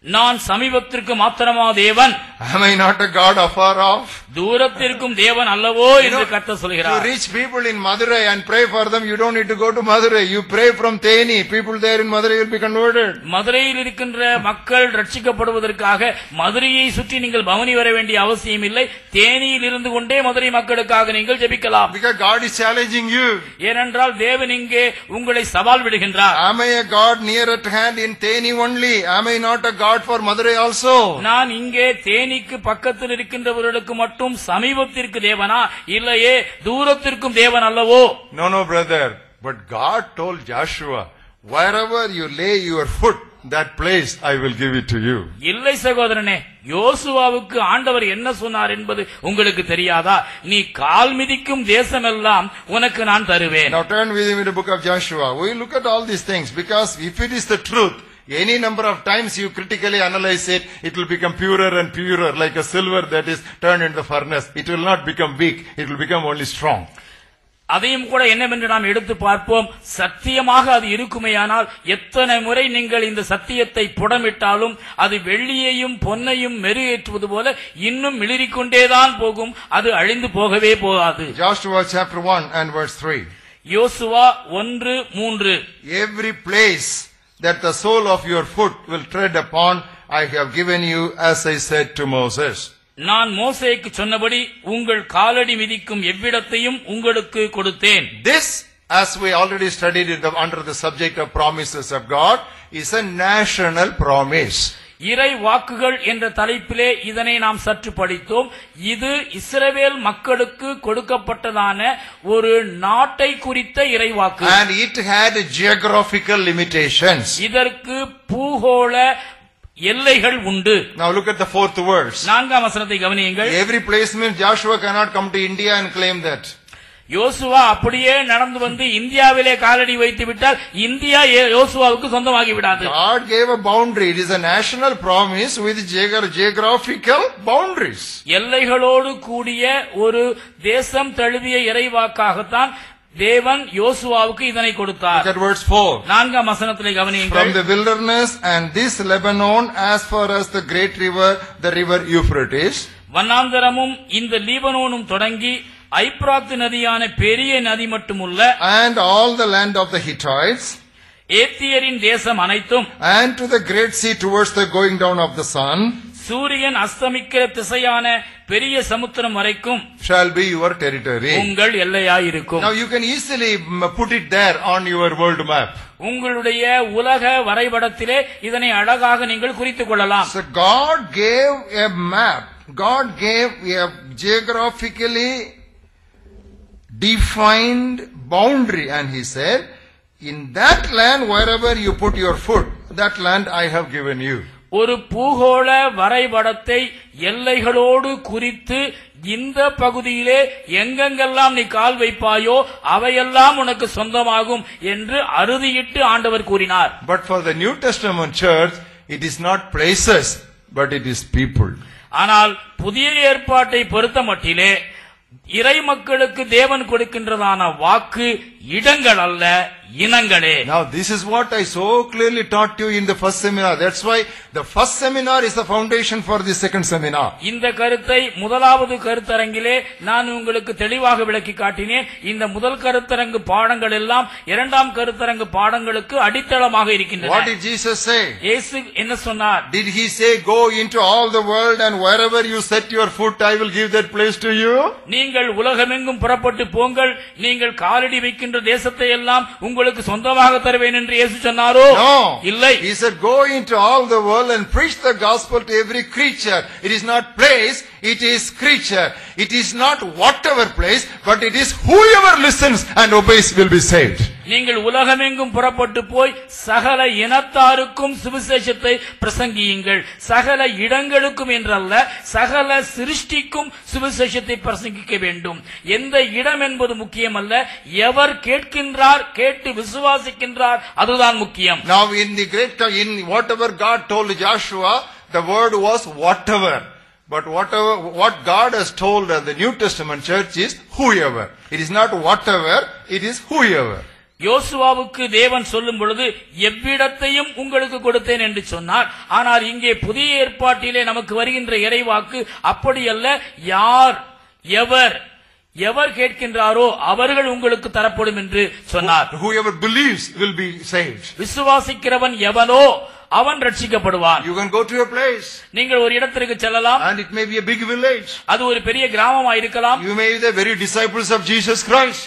நான் சமீபத்திற்கு மாத்திரமா தேவன்? Am I not a God afar off? தூரத்திற்கும் தேவன் அல்லவோ என்று கர்த்தர் சொல்கிறார். To reach people in Madurai and pray for them, you don't need to go to Madurai. You pray from Theni. People there in Madurai will be converted. மதுரையில் இருக்கின்ற மக்கள் ரட்சிக்கப்படுவதற்காக மதுரையை சுற்றி நீங்கள் பவனி வர வேண்டிய அவசியம் இல்லை. தேனியில் இருந்து கொண்டே மதுரை மக்களுக்காக நீங்கள் ஜெபிக்கலாம். Because God is challenging you. ஏனென்றால் தேவன் இங்கே உங்களை சவால் விடுகின்றார். Am I a God near at hand in Theni only? Am I not a God for Madurai also? நான் இங்கே தேனிக்கு பக்கத்தில் இருக்கின்றவர்களுக்கு மட்டும் சமீபத்திற்கு தேவனா, இல்லையே தூரத்திற்கும் தேவன் அல்லவோ? No, brother. But God told Joshua, wherever you lay your foot, that place I will give it to you. இல்லை சகோதரனே, யோசுவாவுக்கு ஆண்டவர் என்ன சொன்னார் என்பது உங்களுக்கு தெரியாதா? நீ கால் மிதிக்கும் தேசமெல்லாம் உனக்கு நான் தருவேன். Now turn with me to the book of Joshua. We look at all these things because if it is the truth, Any number of times you critically analyze it, it will become purer and purer, like a silver that is turned into the furnace. It will not become weak, it will become only strong. அதையும் கூட என்னவென்று நாம் எடுத்து பார்ப்போம். சத்தியமாக அது இருக்குமேயானால் எத்தனை முறை நீங்கள் இந்த சத்தியத்தை புடமிட்டாலும் அது வெள்ளியையும் பொன்னையும் மெருகேற்றுவது போல இன்னும் மிளிரிக்கொண்டேதான் போகும், அது அழிந்து போகவே போகாது. Joshua chapter 1 and verse 3. Joshua 1:3. Every place that the sole of your foot will tread upon, I have given you, as I said to Moses. நான் மோசேக்கு சொன்னபடி உங்கள் காலடி மிதிக்கும் எவ்விடத்தையும் உங்களுக்கு கொடுத்தேன். This, as we already studied under the subject of promises of God, is a national promise. இறை வாக்குகள் என்ற தலைப்பிலே இதனை நாம் சற்று படித்தோம். இது இஸ்ரவேல் மக்களுக்கு கொடுக்கப்பட்டதான ஒரு நாட்டை குறித்த இறை வாக்கு. And it had geographical limitations. இதற்கு பூகோள எல்லைகள் உண்டு. Now look at the fourth verse. 4ஆம் வசனத்தை கவனியுங்கள். Every place means Joshua cannot come to India and claim that. யோசுவா அப்படியே நடந்து வந்து இந்தியாவிலே காலடி வைத்து விட்டால் இந்தியா யோசுவாவுக்கு சொந்தமாகி விடாது. God gave a boundary. It is a national promise with geographical boundaries. எல்லைகளோடு கூடிய ஒரு தேசம் தழுவிய இறைவாக்காகத்தான் தேவன் யோசுவாவுக்கு இதனை கொடுத்தார். Look at verse 4. 4ஆம் வசனத்திலே கவனியுங்கள். From the wilderness and this Lebanon as far as the great river, the river Euphrates. வனாந்தரமும் இந்த லீபனோனும் தொடங்கி ஐப்ராத்து நதியான பெரிய நதி மட்டுமுள்ள and all the land of the Hittites. ஏத்தியரின் தேசம் அனைத்தும் and to the great sea towards the going down of the sun. சூரியன் அஸ்தமிக்கிற திசையான பெரிய சமுத்திரம் வரைக்கும் shall be your territory. உங்கள் எல்லையாயிருக்கும். Now you can easily put it there on your world map. உங்களுடைய உலக வரைபடத்திலே இதனை அழகாக நீங்கள் குறித்துக் கொள்ளலாம். So God gave a map. God gave a geographically defined boundary, and he said, in that land wherever you put your foot, that land I have given you. ஒரு பூகோள வரைபடத்தை எல்லைகளோடு குறித்து இந்த பகுதியிலே எங்கெங்கெல்லாம் நீ கால் வைப்பாயோ அவையெல்லாம் உனக்கு சொந்தமாகும் என்று அறுதியிட்டு ஆண்டவர் கூறினார். But for the New Testament church, it is not places, but it is people. ஆனால் புதிய ஏற்பாட்டை பொறுத்த மட்டிலே இறை மக்களுக்கு தேவன் கொடுக்கின்றதான வாக்கு இடங்கள் அல்ல, இனங்களே. Now this is what I so clearly taught you in the first seminar. That's why the first seminar is the foundation for the second seminar. இந்த கருத்தை முதலாவது கருத்தரங்கிலே நான் உங்களுக்கு தெளிவாக விளக்கி காட்டினேன். இந்த முதல் கருத்தரங்கு பாடங்கள் எல்லாம் இரண்டாம் கருத்தரங்கு பாடங்களுக்கு அடித்தளமாக இருக்கின்றன. What did Jesus say? இயேசு என்ன சொன்னார்? Did he say go into all the world and wherever you set your foot I will give that place to you? நீங்கள் உலகமெங்கும் புறப்பட்டு போங்கள், நீங்கள் காலடி வைக்கின்ற தேசத்தை எல்லாம் உங்களுக்கு சொந்தமாக தருவேன் என்று இயேசு சொன்னாரோ? No. இல்லை. He said go into all the world and preach the gospel to every creature. It is not place, it is creature. It is not whatever place, but it is whoever listens and obeys will be saved. நீங்கள் உலகமெங்கும் புறப்பட்டு போய் சகல இனத்தாருக்கும் சுவிசேஷத்தை பிரசங்கியுங்கள். சகல இடங்களுக்கும் என்றல்ல, சகல சிருஷ்டிக்கும் சுவிசேஷத்தை பிரசங்கிக்க வேண்டும். எந்த இடம் என்பது முக்கியமல்ல, எவர் கேட்கின்றார், கேட்டு விசுவாசிக்கின்றார், அதுதான் முக்கியம். Now in whatever God told Joshua, the word was whatever. But what God has told the New Testament church is whoever. It is not whatever, it is whoever. யோசுவாவுக்கு தேவன் சொல்லும் பொழுது எவ்விடத்தையும் உங்களுக்கு கொடுத்தேன் என்று சொன்னார். ஆனால் இங்கே புதிய ஏற்பாட்டிலே நமக்கு வருகின்ற இறைவாக்கு அப்படியல்ல. யார் எவர் கேட்கின்றாரோ அவர்கள் உங்களுக்கு தரப்படும் என்று சொன்னார். Whoever believes will be saved. விசுவாசிக்கிறவன் எவனோ அவன் ரட்சிக்கப்படுவான். You can go to a place. நீங்கள் ஒரு இடத்திற்கு செல்லலாம். And it may be a big village. அது ஒரு பெரிய கிராமமா இருக்கலாம். You may be the very disciples of Jesus Christ.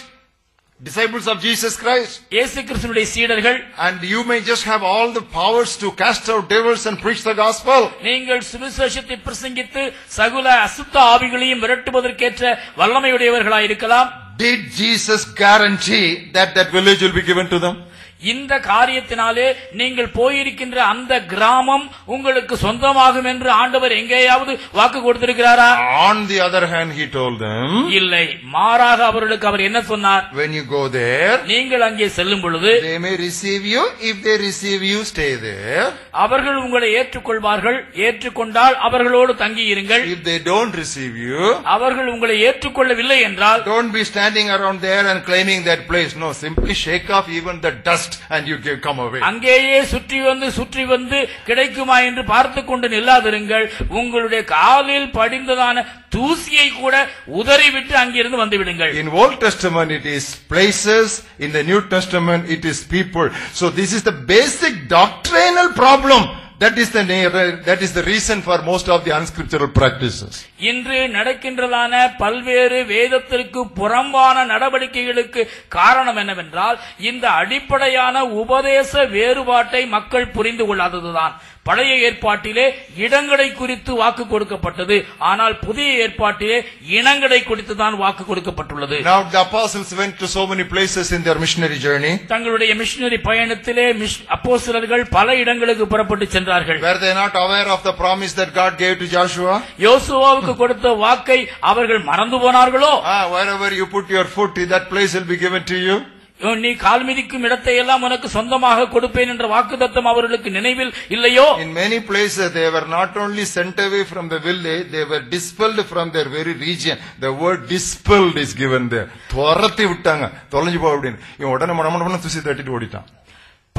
Disciples of Jesus Christ. இயேசு கிறிஸ்துவினுடைய சீடர்கள். And you may just have all the powers to cast out devils and preach the gospel. நீங்கள் சுவிசேஷத்தை பிரசங்கித்து சகல அசுத்த ஆவிகளையும் விரட்டுவதற்கேற்ற வல்லமையுடையவர்களாய் இருக்கலாம். Did Jesus guarantee that village will be given to them? இந்த காரியத்தினாலே நீங்கள் போயிருக்கின்ற அந்த கிராமம் உங்களுக்கு சொந்தமாகும் என்று ஆண்டவர் எங்கேயாவது வாக்கு கொடுத்திருக்கிறாரா? On the other hand, he told them, இல்லை, மாறாக அவர்களுக்கு அவர் என்ன சொன்னார்? when you go there, நீங்கள் அங்கே செல்லும் பொழுது they may receive you. If they receive you, stay there. அவர்கள் உங்களை ஏற்றுக்கொள்வார்கள். ஏற்றுக்கொண்டால் அவர்களோடு தங்கி இருங்கள். If they don't receive you, அவர்கள் உங்களை ஏற்றுக்கொள்ளவில்லை என்றால் don't be standing around there and claiming that place. No, simply shake off even the dust and you come away. அங்கேயே சுற்றி வந்து கிடைக்குமா என்று பார்த்து கொண்டு நில்லாதிருங்கள். உங்களுடைய காலில் படிந்ததான தூசியை கூட உதறிவிட்டு அங்கிருந்து வந்து விடுங்கள். In Old Testament it is places, in the New Testament it is people. So this is the basic doctrinal problem. That is the reason for most of the unscriptural practices. இன்று நடக்கின்றதான பல்வேறு வேதத்திற்கு புறம்பான நடவடிக்கைகளுக்கு காரணம் என்னவென்றால் இந்த அடிப்படையான உபதேச வேறுபாட்டை மக்கள் புரிந்து கொள்ளாததுதான். பழைய ஏற்பாட்டிலே இடங்களை குறித்து வாக்கு கொடுக்கப்பட்டது. ஆனால் புதிய ஏற்பாட்டிலே இனங்களை குறித்து தான் வாக்கு கொடுக்கப்பட்டுள்ளது. Now the apostles went to so many places in their missionary journey. தங்களுடைய மிஷனரி பயணத்திலே அப்போஸ்தலர்கள் பல இடங்களுக்கு புறப்பட்டு சென்றார்கள். Were they not aware of the promise that God gave to Joshua? யோசுவாவுக்கு கொடுத்த வாக்கை அவர்கள் மறந்து போனார்களோ? Wherever you put your foot, that place will be given to you. நீ கால் மிதிக்கும் இடத்தை எல்லாம் உனக்கு சொந்தமாக கொடுப்பேன் என்ற வாக்குத்தத்தம் அவர்களுக்கு நினைவில் இல்லையோ? In many places they were not only sent away from the village, they were dispelled from their very region. The word dispelled is given there. துரத்தி விட்டாங்க, தொலைஞ்சு போ அப்படின்னு. இவன் உடனே மடமடமன தூசி தட்டிட்டு ஓடிட்டான்.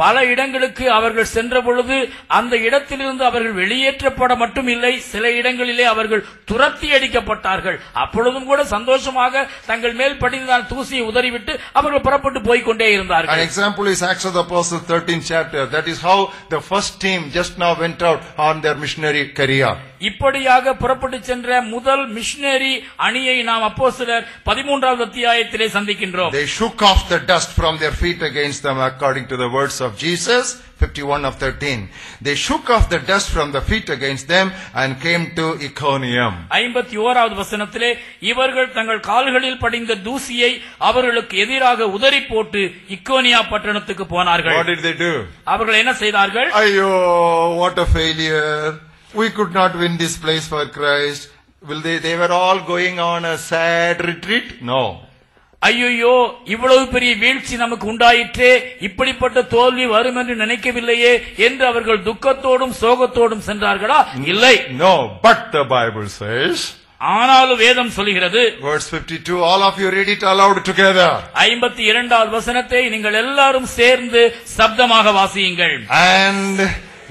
பல இடங்களுக்கு அவர்கள் சென்ற பொழுது அந்த இடத்திலிருந்து அவர்கள் வெளியேற்றப்பட மட்டும் இல்லை, சில இடங்களிலே அவர்கள் துரத்தி அடிக்கப்பட்டார்கள். அப்பொழுதும் கூட சந்தோஷமாக தங்கள் மேல் படிந்ததான தூசியை உதறிவிட்டு அவர்கள் புறப்பட்டு போய்கொண்டே இருந்தார்கள். An example is Acts of the Apostles 13th chapter. That is how the first team just now went out on their missionary career. இப்படியாக புறப்பட்டு சென்ற முதல் மிஷனரி அணியை நாம் அப்போஸ்தலர் 13வது அத்தியாயத்திலே சந்திக்கின்றோம். They shook off the dust from their feet against them according to the words of Jesus 51:13. They shook off the dust from the feet against them and came to Iconium. 51வது வசனத்திலே இவர்கள் தங்கள் கால்களில் படிந்த தூசியை அவர்களுக்கு எதிராக உதறி போட்டு இக்கோனியா பட்டணத்துக்கு போனார்கள். What did they do? அவர்கள் என்ன செய்தார்கள்? ஐயோ, what a failure. We could not win this place for Christ. They were all going on a sad retreat? No. ஐயோ, இவ்வளவு பெரிய வீழ்ச்சி நமக்கு உண்டாயிற்றே, இப்படிப்பட்ட தோல்வி வரும் என்று நினைக்கவில்லையே என்று அவர்கள் துக்கத்தோடும் சோகத்தோடும் சென்றார்களா? இல்லை. No, but the Bible says, ஆனாலும் வேதம் சொல்கிறது, verse 52, all of you read it aloud together. 52வது வசனத்தை நீங்கள் எல்லாரும் சேர்ந்து சப்தமாக வாசியுங்கள். And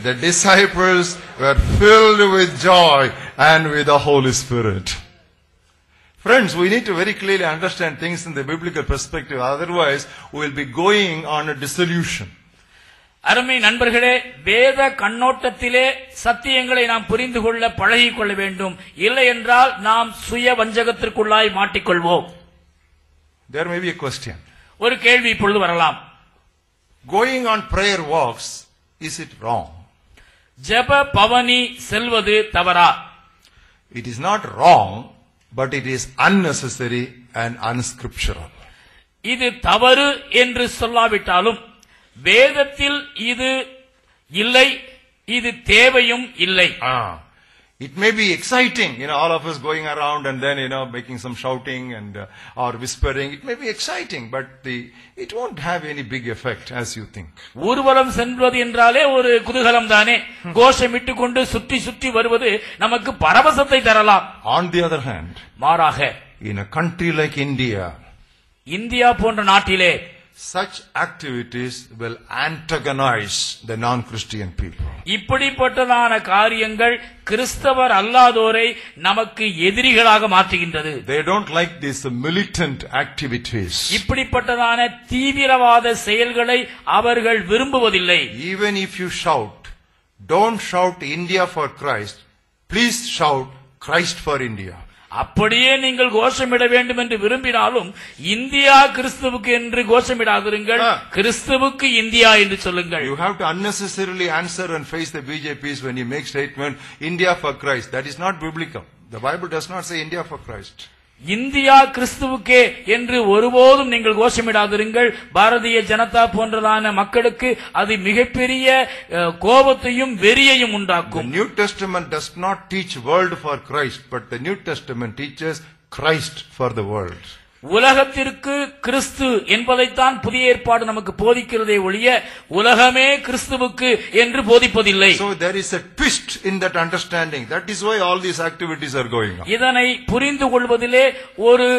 the disciples were filled with joy and with the Holy Spirit. Friends, we need to very clearly understand things in the biblical perspective. Otherwise, we will be going on a dissolution. அருமை நண்பர்களே, வேத கண்ணோட்டத்திலே சத்தியங்களை நாம் புரிந்து கொள்ள பழகிக் கொள்ள வேண்டும். இல்லை என்றால் நாம் சுய வஞ்சகத்திற்குள்ளாய் மாட்டிக்கொள்வோம். There may be a question. ஒரு கேள்வி இப்பொழுது வரலாம். Going on prayer walks, is it wrong? ஜெப பவனி செல்வது தவறா? It is not wrong, but it is unnecessary and unscriptural. இது தவறு என்று சொல்லாவிட்டாலும் வேதத்தில் இது இல்லை, இது தேவையும் இல்லை. It may be exciting, all of us going around and then, making some shouting and or whispering. It may be exciting, but it won't have any big effect as you think. ஊர்வலம் செல்வது என்றாலே ஒரு குதூகலம் தானே, கோஷமிட்டு கொண்டு சுற்றி சுற்றி வருவது நமக்கு பரவசத்தை தரலாம். On the other hand, மாறாக in a country like India, India போன்ற நாட்டிலே such activities will antagonize the non-Christian people. இப்படிப்பட்டதான காரியங்கள் கிறிஸ்தவர் அல்லாதோரை நமக்கு எதிரிகளாக மாற்றுகின்றது. They don't like these militant activities. இப்படிப்பட்டதான தீவிரவாத செயல்களை அவர்கள் விரும்புவதில்லை. Even if you shout, don't shout India for Christ. Please shout Christ for India. அப்படியே நீங்கள் கோஷமிட வேண்டும் என்று விரும்பினாலும் இந்தியா கிறிஸ்துவுக்கு என்று கோஷமிடாதிருங்கள், கிறிஸ்துவுக்கு இந்தியா என்று சொல்லுங்கள். You have to unnecessarily answer and face the BJPs when you make statement India for Christ. That is not biblical. The Bible does not say India for Christ. India கிறிஸ்துவுக்கே என்று ஒருபோதும் நீங்கள் கோஷமிடாதிருங்கள். பாரதிய ஜனதா போன்றதான மக்களுக்கு அது மிகப்பெரிய கோபத்தையும் வெறியையும் உண்டாக்கும். The New Testament does not teach world for Christ, but the New Testament teaches Christ for the world. உலகத்திற்கு கிறிஸ்து என்பதைத்தான் புதிய ஏற்பாடு நமக்கு போதிக்கிறதே ஒழிய உலகமே கிறிஸ்துவுக்கு என்று போதிப்பதில்லை. So there is a twist in that understanding. That is why all these activities are going on. இதனை புரிந்து கொள்வதிலே ஒரு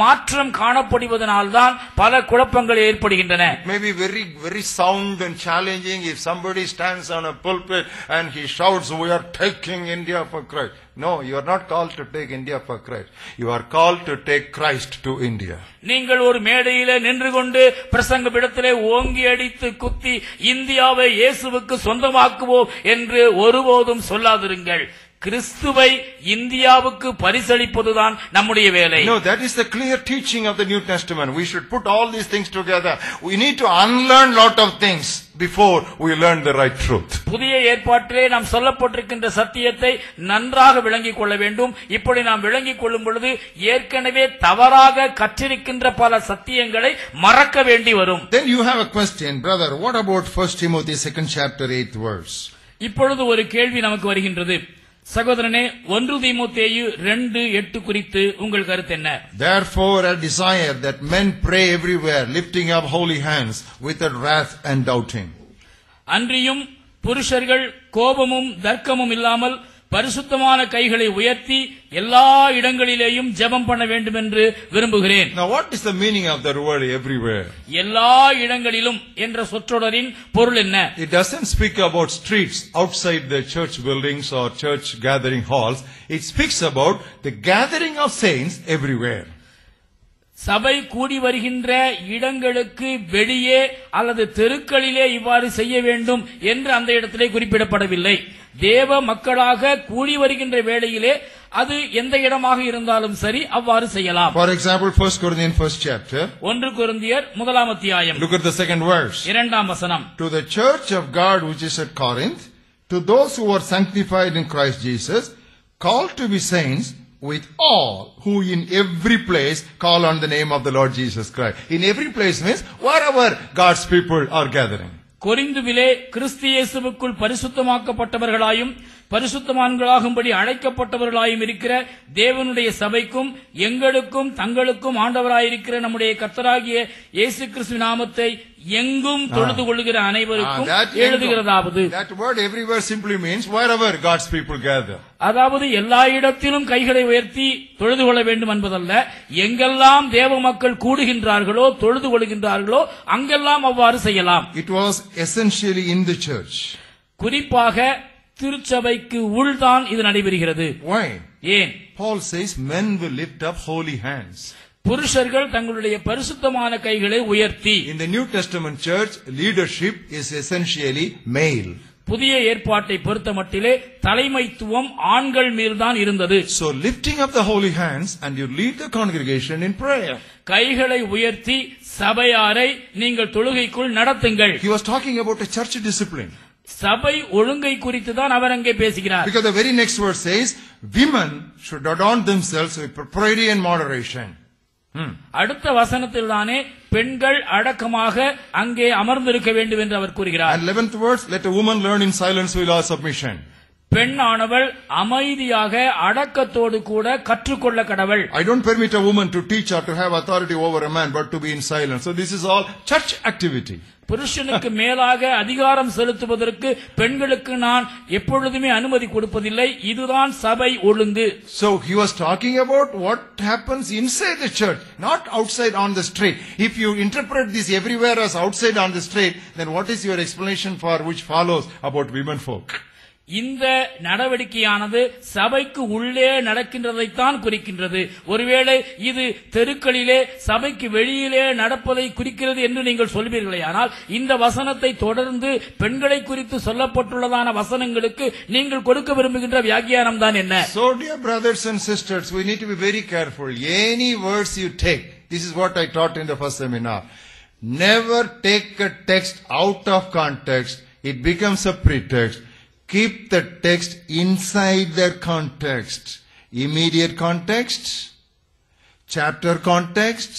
மாற்றம் காணப்படுவதனால்தான் பல குழப்பங்கள் ஏற்படுகின்றன. It may be very, very sound and challenging if somebody stands on a pulpit and he shouts, "We are taking India for Christ." No, you are not called to take India for Christ. You are called to take Christ to India. நீங்கள் ஒரு மேடையிலே நின்று கொண்டு பிரசங்க பீடத்திலே ஓங்கி அடித்து குத்தி இந்தியாவை இயேசுவுக்கு சொந்தமாக்குவோம் என்று ஒருபோதும் சொல்லாதிருங்கள். கிறிஸ்துவை இந்தியாவுக்கு பரிசளிப்பதுதான் நம்முடைய வேலை. No, that is the clear teaching of the New Testament. We should put all these things together. We need to unlearn lot of things before we learn the right truth. புதிய ஏற்பாட்டிலே நாம் சொல்லப்பட்டிருக்கின்ற சத்தியத்தை நன்றாக விளங்கிக் கொள்ள வேண்டும். இப்படி நாம் விளங்கிக் கொள்ளும் பொழுது ஏற்கனவே தவறாக கற்றிருக்கின்ற பல சத்தியங்களை மறக்க வேண்டி வரும். Then you have a question, brother. What about 1 Timothy 2nd chapter 8th verse? இப்பொழுது ஒரு கேள்வி நமக்கு வருகின்றது. சகோதரனே, 1 தீமோத்தேயு 2:8 குறித்து உங்கள் கருத்து என்ன? Therefore I desire that men pray everywhere, lifting up holy hands without wrath and doubting. அன்றியும் புருஷர்கள் கோபமும் தர்க்கமும் இல்லாமல் பரிசுத்தமான கைகளை உயர்த்தி எல்லா இடங்களிலேயும் ஜெபம் பண்ண வேண்டும் என்று விரும்புகிறேன். Now what is the meaning of that word everywhere? எல்லா இடங்களிலும் என்ற சொற்றொடரின் பொருள் என்ன? It doesn't speak about streets outside the church buildings or church gathering halls. It speaks about the gathering of saints everywhere. சபை கூடி வருகின்ற இடங்களுக்கு வெளியே அல்லது தெருக்களிலே இவ்வாறு செய்ய வேண்டும் என்று அந்த இடத்திலே குறிப்பிடப்படவில்லை. தேவ மக்களாக கூடி வருகின்ற வேளையிலே அது எந்த இடமாக இருந்தாலும் சரி அவ்வாறு செய்யலாம். For example, 1 Corinthians 1st chapter. 1 கொரிந்தியர் 1ஆம் அத்தியாயம். Look at the second verse. 2ஆம் வசனம். To the church of God which is at Corinth, to those who are sanctified in Christ Jesus, called to be saints, with all who in every place call on the name of the Lord Jesus Christ. In every place means wherever God's people are gathering. கொரிந்துவிலே கிறிஸ்து இயேசுவுக்குள் பரிசுத்தமாக்கப்பட்டவர்களாயும் பரிசுத்தமான்களாகும்படி அழைக்கப்பட்டவர்களாயும் இருக்கிற தேவனுடைய சபைக்கும் எங்களுக்கும் தங்களுக்கும் ஆண்டவராயிருக்கிற நம்முடைய கர்த்தராகிய இயேசு கிறிஸ்து நாமத்தை எங்கும் தொழுது கொள்ளுகிற அனைவருக்கும் எழுதுகிறதாவது. That word everywhere simply means wherever God's people gather. அதாவது எல்லா இடத்திலும் கைகளை உயர்த்தி தொழுது கொள்ள வேண்டும் என்பதல்ல, எங்கெல்லாம் தேவ மக்கள் கூடுகின்றார்களோ தொழுது கொள்கின்றார்களோ அங்கெல்லாம் அவ்வாறு செய்யலாம். It was essentially in the church. குறிப்பாக திருச்சபைக்கு உள்தான் இது நடைபெறுகிறது. Why? ஏன்? Paul says men will lift up holy hands. புருஷர்கள் தங்களுடைய பரிசுத்தமான கைகளை உயர்த்தி. In the New Testament church, leadership is essentially male. புதிய ஏற்பாட்டை பொறுத்தமட்டிலே தலைமைத்துவம் ஆண்கள் மீதுதான் இருந்தது. So lifting up the holy hands and you lead the congregation in prayer. கைகளை உயர்த்தி சபையாரை நீங்கள் தொழுகைக்குள் நடத்துங்கள். He was talking about a church discipline. சபை ஒழுங்கை குறித்து தான் அவர் அங்கே பேசுகிறார். Because the very next verse says, women should adorn themselves with propriety and moderation. அடுத்த வசனத்தில் தானே பெண்கள் அடக்கமாக அங்கே அமர்ந்திருக்க வேண்டும் என்று அவர் கூறுகிறார். And 11th verse, let a woman learn in silence without submission. பெண்ணானவள் அமைதியாக அடக்கத்தோடு கூட கற்றுக்கொள்ள கடவள். I don't permit a woman to teach or to have authority over a man, but to be in silence. So this is all church activity. புருஷனுக்கு மேலாக அதிகாரம் செலுத்துவதற்கு பெண்களுக்கு நான் எப்பொழுதுமே அனுமதி கொடுப்பதில்லை. இதுதான் சபை ஒழுங்கு. So he was talking about what happens inside the church, not outside on the street. If you interpret this everywhere as outside on the street, then what is your explanation for which follows about women folk? இந்த நடவடிக்கையானது சபைக்கு உள்ளே நடக்கின்றதைத்தான் குறிக்கின்றது. ஒருவேளை இது தெருக்களிலே சபைக்கு வெளியிலே நடப்பதை குறிக்கிறது என்று நீங்கள் சொல்வீர்களே, ஆனால் இந்த வசனத்தை தொடர்ந்து பெண்களை குறித்து சொல்லப்பட்டுள்ளதான வசனங்களுக்கு நீங்கள் கொடுக்க விரும்புகின்ற வியாக்கியானம் தான் என்ன? So dear brothers and sisters, we need to be very careful. Any words you take, this is what I taught in the first seminar. Never take a text out of context. It becomes a pretext. Keep the text inside their context. Immediate context, chapter context,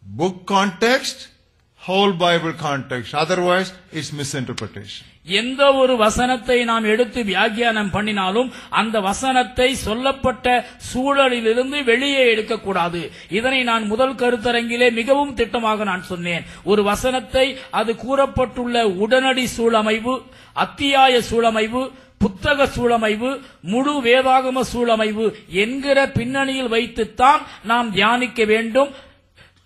book context, whole Bible context. Otherwise, it's misinterpretation. எந்த ஒரு வசனத்தை நாம் எடுத்து வியாக்கியானம் பண்ணினாலும் அந்த வசனத்தை சொல்லப்பட்ட சூழலிலிருந்து வெளியே எடுக்கக்கூடாது. இதனை நான் முதல் கருத்தரங்கிலே மிகவும் திட்டமாக நான் சொன்னேன். ஒரு வசனத்தை அது கூறப்பட்டுள்ள உடனடி சூழமைவு, அத்தியாய சூழமைவு, புத்தக சூழமைவு, முழு வேதாகம சூழமைவு என்கிற பின்னணியில் வைத்துத்தான் நாம் தியானிக்க வேண்டும்,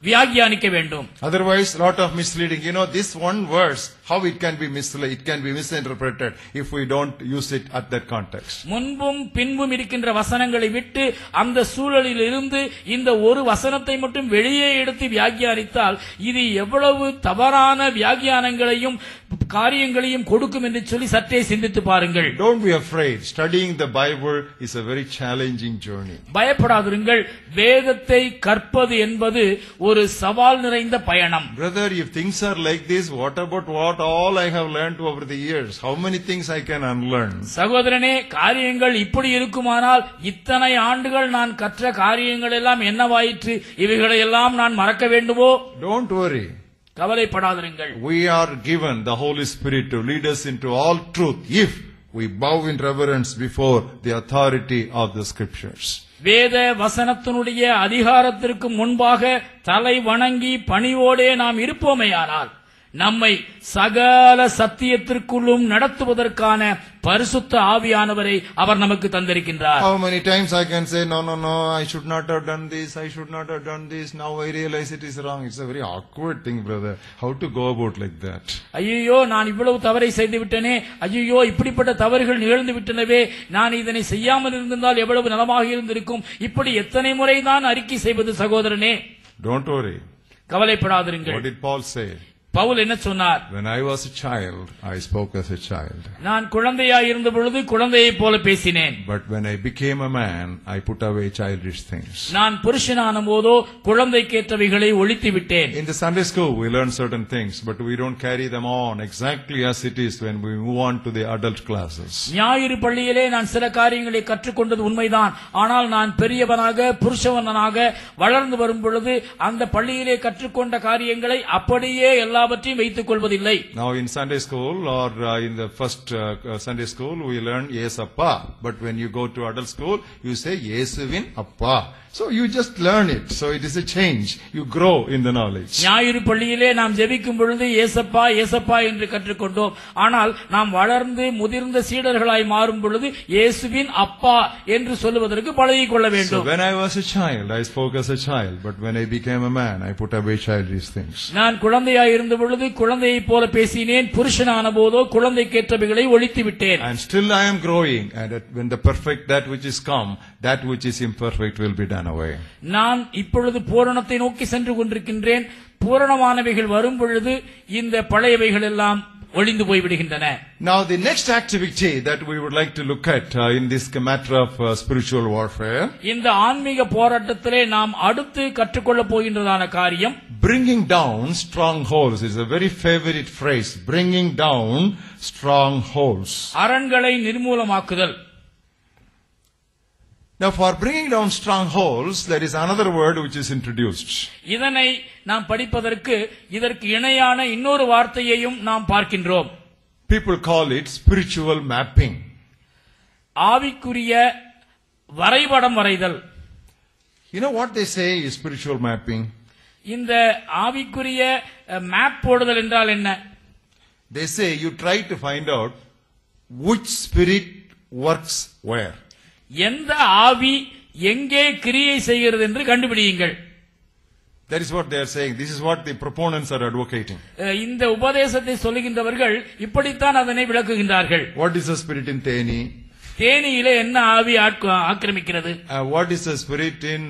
வியாக்கியானிக்க வேண்டும். Otherwise, lot of misleading. This one verse, how it can be it can be misinterpreted if we don't use it at that context. முன்பும் பின்பும் இருக்கின்ற வசனங்களை விட்டு அந்த சூழலில் இருந்து இந்த ஒரு வசனத்தை மட்டும் வெளியே எடுத்து வியாக்கியானித்தால் இது எவ்வளவு தவறான வியாக்கியானங்களையும் காரியங்களையும் கொடுக்கும் என்று சொல்லி சற்றே சிந்தித்து பாருங்கள். Don't be afraid. Studying the Bible is a very challenging journey. பயப்படாதிருங்கள். வேதத்தை கற்பது என்பது ஒரு சவால் நிறைந்த பயணம். Brother, if things are like this, what about what all I have learned over the years? How many things I can unlearn? சகோதரனே, காரியங்கள் இப்படி இருக்குமானால் இத்தனை ஆண்டுகள் நான் கற்ற காரியங்கள் எல்லாம் என்னவாயிற்று? இவைகளை எல்லாம் நான் மறக்க வேண்டுமோ? Don't worry. கவலைப்படாதிருங்கள். We are given the Holy Spirit to lead us into all truth if we bow in reverence before the authority of the Scriptures. வேத வசனத்தினுடைய அதிகாரத்திற்கு முன்பாக தலை வணங்கி பணிவோடே நாம் இருப்போமேயானால் நம்மை சகல சத்தியத்திற்குள்ளும் நடத்துவதற்கான பரிசுத்த ஆவியானவரை அவர் நமக்கு தந்திருக்கின்றார். How many times I can say, no, I should not have done this, I should not have done this, now I realize it is wrong. It's a very awkward thing, brother. How to go about like that? ஐயோ, நான் இவ்வளவு தவறை செய்து விட்டேனே, ஐயோ இப்படிப்பட்ட தவறுகள் நிகழ்ந்து விட்டனவே, நான் இதனை செய்யாமல் இருந்திருந்தால் எவ்வளவு நலமாக இருந்திருக்கும். இப்படி எத்தனை முறைதான் அறிக்கை செய்வது சகோதரனே? Don't worry. கவலைப்படாதிருங்கள். What did Paul say? Pavul என்ன சொன்னார்? When I was a child, I spoke as a child. நான் குழந்தையாய் இருந்த பொழுது குழந்தையைப் போல பேசினேன். But when I became a man, I put away childish things. நான் புருஷனான போதோ குழந்தைக்கேற்றவைகளை ஒழித்து விட்டேன். In the Sunday school, we learn certain things, but we don't carry them on exactly as it is when we move on to the adult classes. ஞாயிறு பள்ளியிலே நான் சில காரியங்களை கற்றுக்கொண்டது உண்மைதான். ஆனால் நான் பெரியவனாக புருஷவனாக வளர்ந்து வரும் பொழுது அந்த பள்ளியிலே கற்றுக்கொண்ட காரியங்களை அப்படியே எல்லாவற்றையும் வைத்துக் கொள்வதில்லை. Now in Sunday school or in the first Sunday school we learn Yesappa, but when you go to adult school you say Yesuvin Appa. So you just learn it. So it is a change. You grow in the knowledge. ஞாயிறு பள்ளியிலே நாம் ஜெபிக்கும் பொழுது ஏசப்பா ஏசப்பா என்று கற்றுக்கொண்டோம். ஆனால் நாம் வளர்ந்து முதிர்ந்த சீடர்களாய் மாறும் பொழுது இயேசுவின் அப்பா என்று சொல்லுவதற்கு பழகிக் கொள்ள வேண்டும். So when I was a child, I spoke as a child, but when I became a man, I put away childish things. நான் குழந்தையாய் இருந்த பொழுது குழந்தையைப் போல பேசினேன், புருஷனான போதோ குழந்தைக்கேற்றவைகளை ஒழித்து விட்டேன். And still I am growing, and when the perfect that which is come, that which is imperfect will be done away. நான் இப்பொழுது பூரணத்தை நோக்கி சென்று கொண்டிருக்கின்றேன். பூரணமானவைகள் வரும் பொழுது இந்த பழையவைகள் எல்லாம் ஒளிந்து போய்விடுகின்றன. Now the next activity that we would like to look at in this matter of spiritual warfare, இந்த ஆன்மீக போராட்டத்திலே நாம் அடுத்து கற்றுக்கொள்ள போகின்றதான காரியம் bringing down strongholds is a very favorite phrase. Bringing down strongholds. அரண்களை நிர்மூலமாக்குதல். Now for bringing down strongholds, there is another word which is introduced. இதனை நாம் படிப்பதற்கு இதற்கு இணையான இன்னொரு வார்த்தையையும் நாம் பார்க்கின்றோம். People call it spiritual mapping. ஆவிக்குரிய வரைபடம் வரைதல். You know what they say is spiritual mapping? இந்த ஆவிக்குரிய மேப் போடுதல் என்றால் என்ன? They say you try to find out which spirit works where. எந்த ஆவி எங்கே கிரியை செய்கிறது என்று கண்டுபிடியுங்கள். That is what they are saying. This is what the proponents are advocating. இந்த உபதேசத்தை சொல்லுகின்றவர்கள் இப்படித்தான் அதனை விளக்குகின்றார்கள். What is the spirit in Theni? தேனியிலே என்ன ஆவி ஆக்கிரமிக்கிறது? What is the spirit in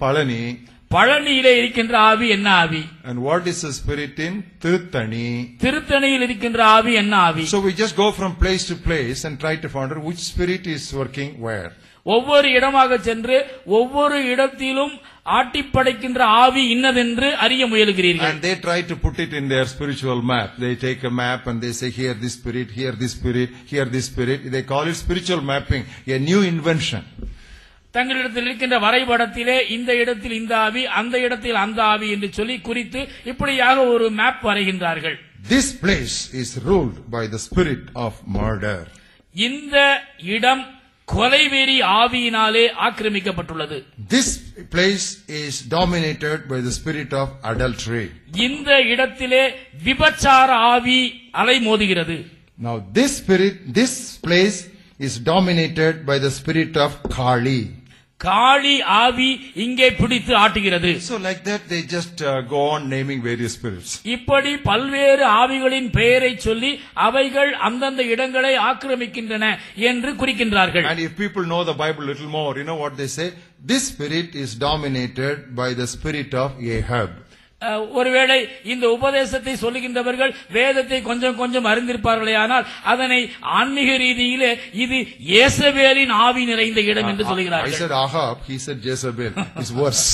Palani? பழனியிலே இருக்கின்ற ஆவி என்ன ஆவி? And what is the spirit in Tirthani? திருத்தணியில் இருக்கின்ற ஆவி என்ன ஆவி? So we just go from place to place and try to find out which spirit is working where. ஒவ்வொரு இடமாக சென்று ஒவ்வொரு இடத்திலும் ஆட்டிப்படைக்கின்ற ஆவி இன்னதென்று அறிய முயலுகிறீர்கள். And they try to put it in their spiritual map. They take a map and they say here this spirit, here this spirit, here this spirit. They call it spiritual mapping, a new invention. தங்களிடத்தில் இருக்கின்ற வரைபடத்திலே இந்த இடத்தில் இந்த ஆவி, அந்த இடத்தில் அந்த ஆவி என்று சொல்லி குறித்து இப்படியாக ஒரு map வரைகின்றார்கள். This place is ruled by the spirit of murder. இந்த இடம் கொலைவெறி ஆவியினாலே ஆக்கிரமிக்கப்பட்டுள்ளது. This place is dominated by the spirit of adultery. இந்த இடத்திலே விபச்சார ஆவி அலைமோதுகிறது. Now this place is dominated by the spirit of Kali. காளி ஆவி இங்கே பிடித்து ஆட்டுகிறது. So like that they just go on naming various spirits. இப்படி பல்வேறு ஆவிகளின் பெயரை சொல்லி அவைகள் அந்தந்த இடங்களை ஆக்கிரமிக்கின்றன என்று குறிக்கின்றார்கள். And if people know the Bible a little more, you know what they say? This spirit is dominated by the spirit of Ahab. ஒருவேளை இந்த உபதேசத்தை சொல்லுகின்றவர்கள் வேதத்தை கொஞ்சம் கொஞ்சம் அறிந்திருப்பார்களே, ஆனால் அதனை ஆன்மீக ரீதியிலே இது யேசபேலின் ஆவி நிறைந்த இடம் என்று சொல்கிறார்கள். I said Ahab, he said Jezebel. It's worse.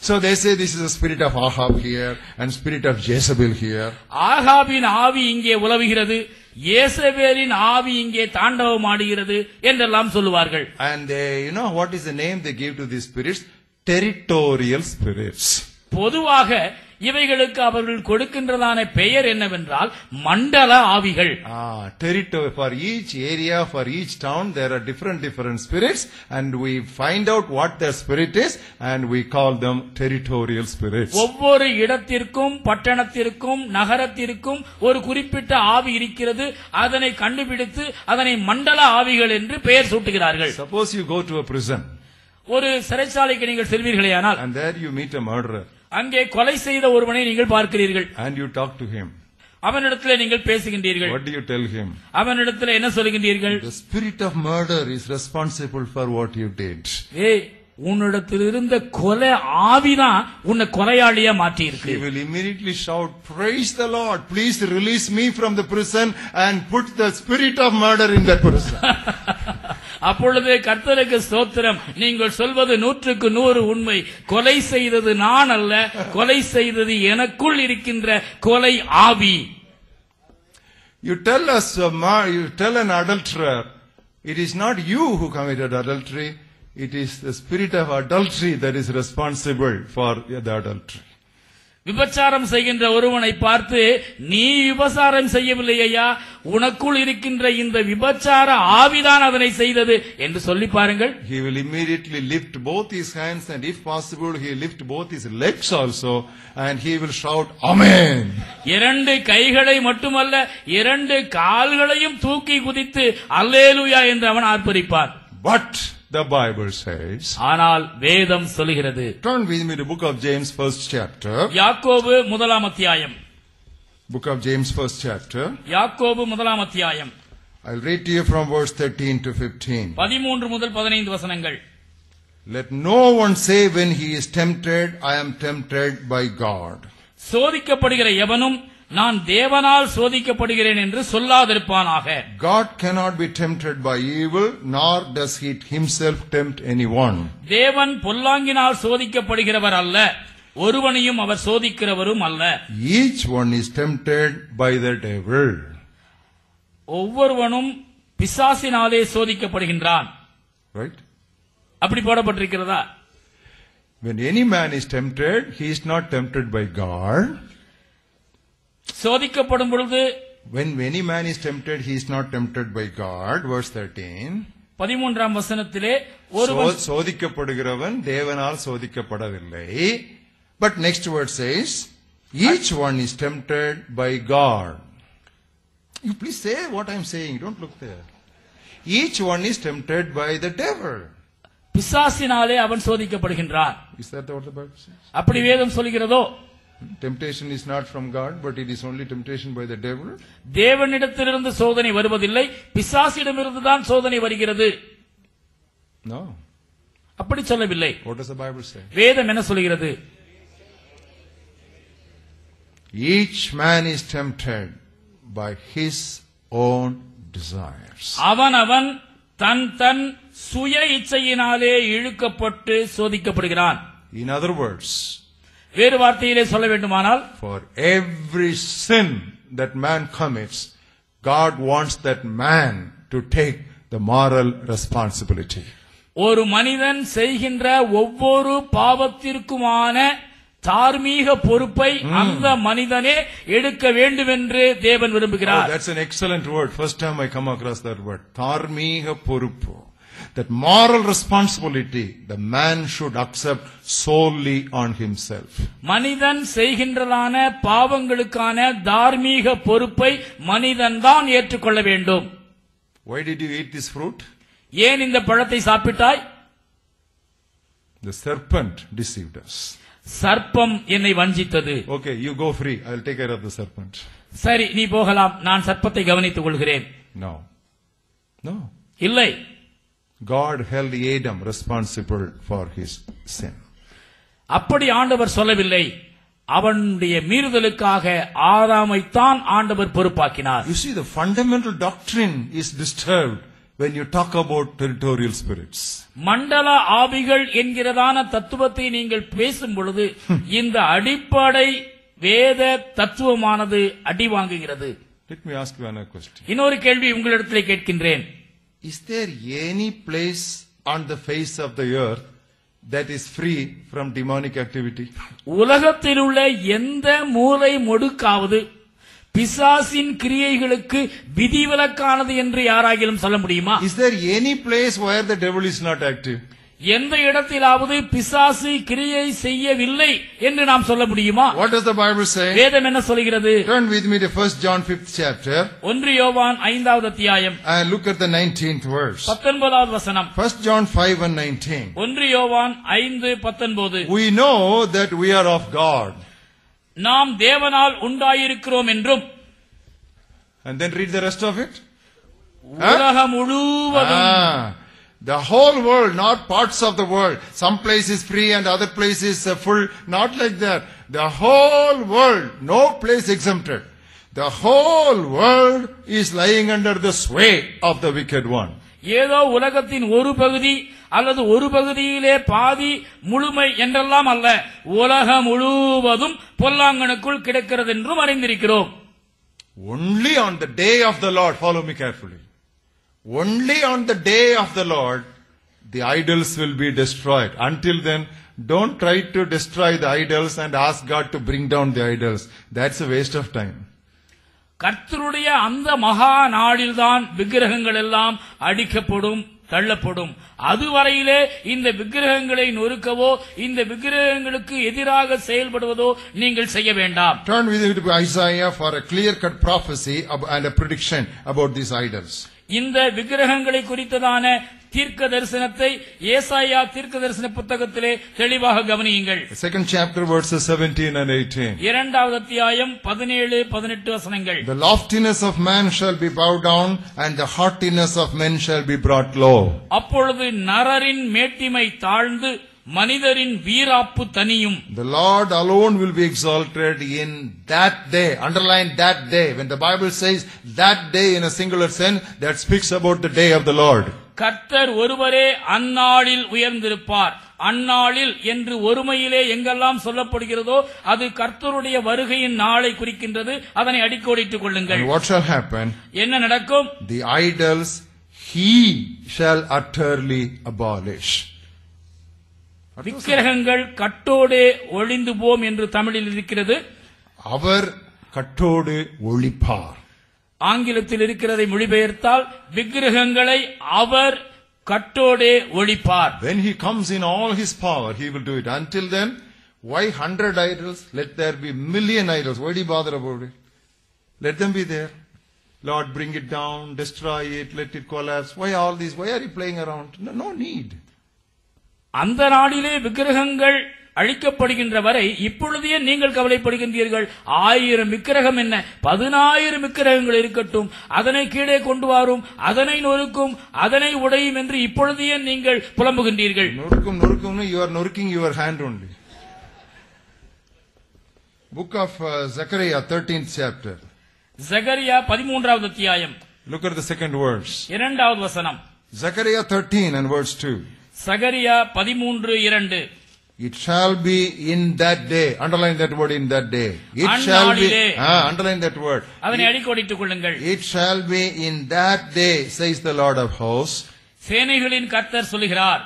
So they say this is the spirit of Ahab here and spirit of Jezebel here. ஆகாபின் ஆவி இங்கே உலவுகிறது, யேசபேலின் ஆவி இங்கே தாண்டவம் ஆடுகிறது என்றெல்லாம் சொல்லுவார்கள். And you know what is the name they give to these spirits? Territorial spirits. பொதுவாக இவைகளுக்கு அவர்கள் கொடுக்கின்றதான பெயர் என்னவென்றால் மண்டல ஆவிகள். Territory. For each area, for each town, there are different spirits, and we find out what their spirit is, and we call them territorial spirits. ஒவ்வொரு இடத்திற்கும் பட்டணத்திற்கும் நகரத்திற்கும் ஒரு குறிப்பிட்ட ஆவி இருக்கிறது. அதனை கண்டுபிடித்து அதனை மண்டல ஆவிகள் என்று பெயர் சூட்டுகிறார்கள். Suppose you go to a prison. ஒரு சிறைச்சாலைக்கு நீங்கள் செல்வீர்களேயானால், and there you meet a murderer. அங்கே கொலை செய்த ஒருவனை நீங்கள் பார்க்கிறீர்கள். And you talk to him. அவனிடத்தில் நீங்கள் பேசுகின்றீர்கள். What do you tell him? அவனிடத்தில் என்ன சொல்லுகின்றீர்கள்? The spirit of murder is responsible for what you did. உன்னிடத்தில் இருந்த கொலை ஆவிதான் உன்னை கொலையாளியா மாற்றி இருக்கு. He will immediately shout, praise the Lord, please release me from the prison and put the spirit of murder in that prison. அப்பொழுது கர்த்தருக்கு ஸ்தோத்திரம், நீங்கள் சொல்வது 100% உண்மை. கொலை செய்தது நான் அல்ல, கொலை செய்தது எனக்குள் இருக்கின்ற கொலை ஆவி. You tell an adulterer, it is not you who committed adultery, it is the spirit of adultery that is responsible for the adultery. விபச்சாரம் செய்கின்ற ஒருவனை பார்த்து, நீ விபச்சாரம் செய்யவில்லையா, உனக்குள் இருக்கின்ற இந்த விபச்சார ஆவிதான் அதனை செய்தது என்று சொல்லி பாருங்கள். He will immediately lift both his hands, and if possible he will lift both his legs also, and he will shout amen. 2 கைகளை மட்டுமல்ல 2 கால்களையும் தூக்கி குதித்து அல்லேலூயா என்று அவன் ஆர்ப்பரிப்பான். But the Bible says, ஆனால் வேதம் சொல்கிறது. Turn with me to book of James, 1st chapter. யாக்கோபு 1ஆம் அத்தியாயம். Book of James, 1st chapter. யாக்கோபு 1ஆம் அத்தியாயம். I'll read to you from verse 13 to 15. 13 முதல் 15 வசனங்கள். Let no one say when he is tempted, I am tempted by God. சோதிக்கப்படுகிற எவனும் நான் தேவனால் சோதிக்கப்படுகிறேன் என்று சொல்லாதிருப்பானாக. God cannot be tempted by evil, nor does he himself tempt anyone. தேவன் பொல்லாங்கினால் சோதிக்கப்படுகிறவர் அல்ல, ஒருவனையும் அவர் சோதிக்கிறவரும் அல்ல. Each one is tempted by the devil. ஒவ்வொருவனும் பிசாசினாலே சோதிக்கப்படுகின்றான். Right? அப்படி போடப்பட்டிருக்கிறதா? When any man is tempted, he is not tempted by God. சோதிக்கப்படும் பொழுது, when any man is tempted, he is not tempted by God. Verse 13. 13ஆம் வசனத்திலே ஒருவன் சோதிக்கப்படுகிறவன் தேவனால் சோதிக்கப்படவில்லை. But next word says, each one is tempted by God. You please say what I am saying. Don't look there. Each one is tempted by the devil. பிசாசினாலே அவன் சோதிக்கப்படுகின்றான். Is that what the Bible says? அப்படி வேதம் சொல்கிறதோ? Temptation is not from God, but it is only temptation by the devil. தேவனிடத்திலிருந்து சோதனை வருவதில்லை, பிசாசிடமிருந்து தான் சோதனை வருகிறது. No. அப்படி சொல்லவில்லை. What does the Bible say? வேதம் என்ன சொல்கிறது? Each man is tempted by his own desires. அவன் தன் சுய இச்சையினாலே இழுக்கப்பட்டு சோதிக்கப்படுகிறான். In other words, வேறு வார்த்தையிலே சொல்ல வேண்டுமானால், for every sin that man commits, God wants that man to take the moral responsibility. ஒரு மனிதன் செய்கின்ற ஒவ்வொரு பாவத்திற்குமான தார்மீக பொறுப்பை அந்த மனிதனே எடுக்க வேண்டும் என்று தேவன் விரும்புகிறார். That's an excellent word. First time I come across that word. தார்மீக பொறுப்பு. That moral responsibility the man should accept solely on himself. மனிதன் செய்கின்றதான பாவங்களுக்கான தார்மீக பொறுப்பை மனிதன் தான் ஏற்றுக்கொள்ள வேண்டும். Why did you eat this fruit? ஏன் இந்த பழத்தை சாப்பிட்டாய்? The serpent deceived us. சர்ப்பம் என்னை வஞ்சித்தது. Okay, you go free. I will take care of the serpent. சரி, நீ போகலாம், நான் சர்ப்பத்தை கவனித்துக் கொள்கிறேன். No. No. இல்லை. God held Adam responsible for his sin. அப்படி ஆண்டவர் சொல்லவில்லை. அவனுடைய மீறுதலுக்காக ஆதாமைத்தான் ஆண்டவர் பொறுப்பாக்கினார். You see, the fundamental doctrine is disturbed when you talk about territorial spirits. மண்டல ஆவிகள் என்கிறதான தத்துவத்தை நீங்கள் பேசும் பொழுது இந்த அடிப்படை வேத தத்துவமானது அடி வாங்குகிறது. Let me ask you another question. இன்னொரு கேள்வி உங்களிடத்தில் கேட்கின்றேன். Is there any place on the face of the earth that is free from demonic activity? உலகத்தில் உள்ள எந்த மூலை முடுக்காவது பிசாசின் கிரியைகளுக்கு விதிவிலக்கானது என்று யாராகிலும் சொல்ல முடியுமா? Is there any place where the devil is not active? எந்த இடத்திலாவது பிசாசு கிரியை செய்யவில்லை என்று நாம் சொல்ல முடியுமா? What does the Bible say? வேதம் என்ன சொல்கிறது? Turn with me to 1 John 5th chapter. 1 யோவான் 5வது அத்தியாயம். And look at the 19th verse. 19வது வசனம். 1 John 5:19. 1 யோவான் 5:19. We know that we are of God. நாம் தேவனால் உண்டாயிருக்கிறோம் என்றும். And then read the rest of it. உலகம் முழுவதும். The whole world, not parts of the world. Some place is free and other place is full. Not like that. The whole world, no place exempted. The whole world is lying under the sway of the wicked one. ஏதோ உலகத்தின் ஒரு பகுதி அல்லது ஒரு பகுதியிலே பாதி முழுமை என்றெல்லாம் அல்ல, உலகம் முழுவதும் பொல்லாங்கனுக்குள் கிடக்கிறது என்றும் அறிந்திருக்கிறோம். Only on the day of the Lord, follow me carefully. Only on the day of the Lord, the idols will be destroyed. Until then, don't try to destroy the idols and ask God to bring down the idols. That's a waste of time. கர்த்தருடைய அந்த மகா நாளில்தான் விக்கிரகங்கள் எல்லாம் அடிக்கப்படும், தள்ளப்படும். அதுவரையிலே இந்த விக்கிரகங்களை நொறுக்கவோ இந்த விக்கிரகங்களுக்கு எதிராக செயல்படுவதோ நீங்கள் செய்ய வேண்டாம். Turn with me to Isaiah for a clear-cut prophecy and a prediction about these idols. இந்த விக்கிரகங்களை குறித்ததான தீர்க்க தரிசனத்தை ஏசாயா தீர்க்க தரிசன புத்தகத்திலே தெளிவாக கவனியுங்கள். Second chapter verses 17 and 18. 2வது அத்தியாயம் 17-18 வசனங்கள். The loftiness of man shall be bowed down and the haughtiness of men shall be brought low. அப்பொழுது நரரின் மேட்டிமை தாழ்ந்து மனிதரின் வீராப்பு தனியும். The Lord alone will be exalted in that day. Underline that day. When the Bible says that day in a singular sense, that speaks about the day of the Lord. கர்த்தர் ஒருவரே அந்நாளில் உயர்ந்திருப்பார். அந்நாளில் என்று ஒருமையிலே எங்கெல்லாம் சொல்லப்படுகிறதோ அது கர்த்தருடைய வருகையின் நாளை குறிக்கின்றது. அதனை அடிக்கோடிட்டுக் கொள்ளுங்கள். And what shall happen? என்ன நடக்கும்? The idols he shall utterly abolish. விக்கிரகங்கள் கட்டோடே ஒழிந்து போம் என்று தமிழில் இருக்கிறது. அவர் கட்டோடு ஒழிப்பார். ஆங்கிலத்தில் இருக்கிறதை மொழிபெயர்த்தால் விக்கிரகங்களை அவர் கட்டோடே ஒழிப்பார். When he comes in all his power, he will do it. Until then, why 100 idols? Let there be million idols. Why do you bother about it? Let them be there. Lord, bring it down, destroy it, let it collapse. Why all these? Why are you playing around? No need. அந்த நாளிலே விக்கிரகங்கள் அழிக்கப்படுகின்ற வரை இப்பொழுதே நீங்கள் கவலைப்படுகின்றீர்கள். 1000 விக்கிரகம் என்ன, 10000 விக்கிரகங்கள் இருக்கட்டும், அதனை கீழே கொண்டு வரும், அதனை நொறுக்கும், அதனை உடையும் என்று இப்பொழுதே நீங்கள் புலம்புகின்றீர்கள். நொறுக்கும், you are knocking your hand only. Book of Zechariah 13th chapter. ஜெகரியா 13வது அத்தியாயம். Look at the second verse. 2வது வசனம். Zechariah 13 and verse 2. Zechariah 13:2. It shall be in that day. Underline that word, in that day. It shall be. Underline that word. அதனை அடிக்கோடிட்டுக் கொள்ளுங்கள். It shall be in that day, says the Lord of hosts. சேனைகளின் கர்த்தர் சொல்கிறார்,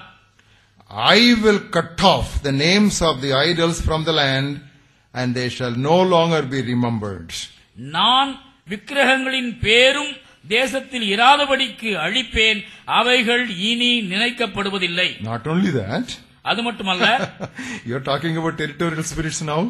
I will cut off the names of the idols from the land, and they shall no longer be remembered. நான் விக்கிரகங்களின் பேரும் தேசத்தில் இராதபடிக்கு அழிப்பேன், அவைகள் இனி நினைக்கப்படுவதில்லை. Not only that, அது மட்டுமல்ல, you are talking about territorial spirits now.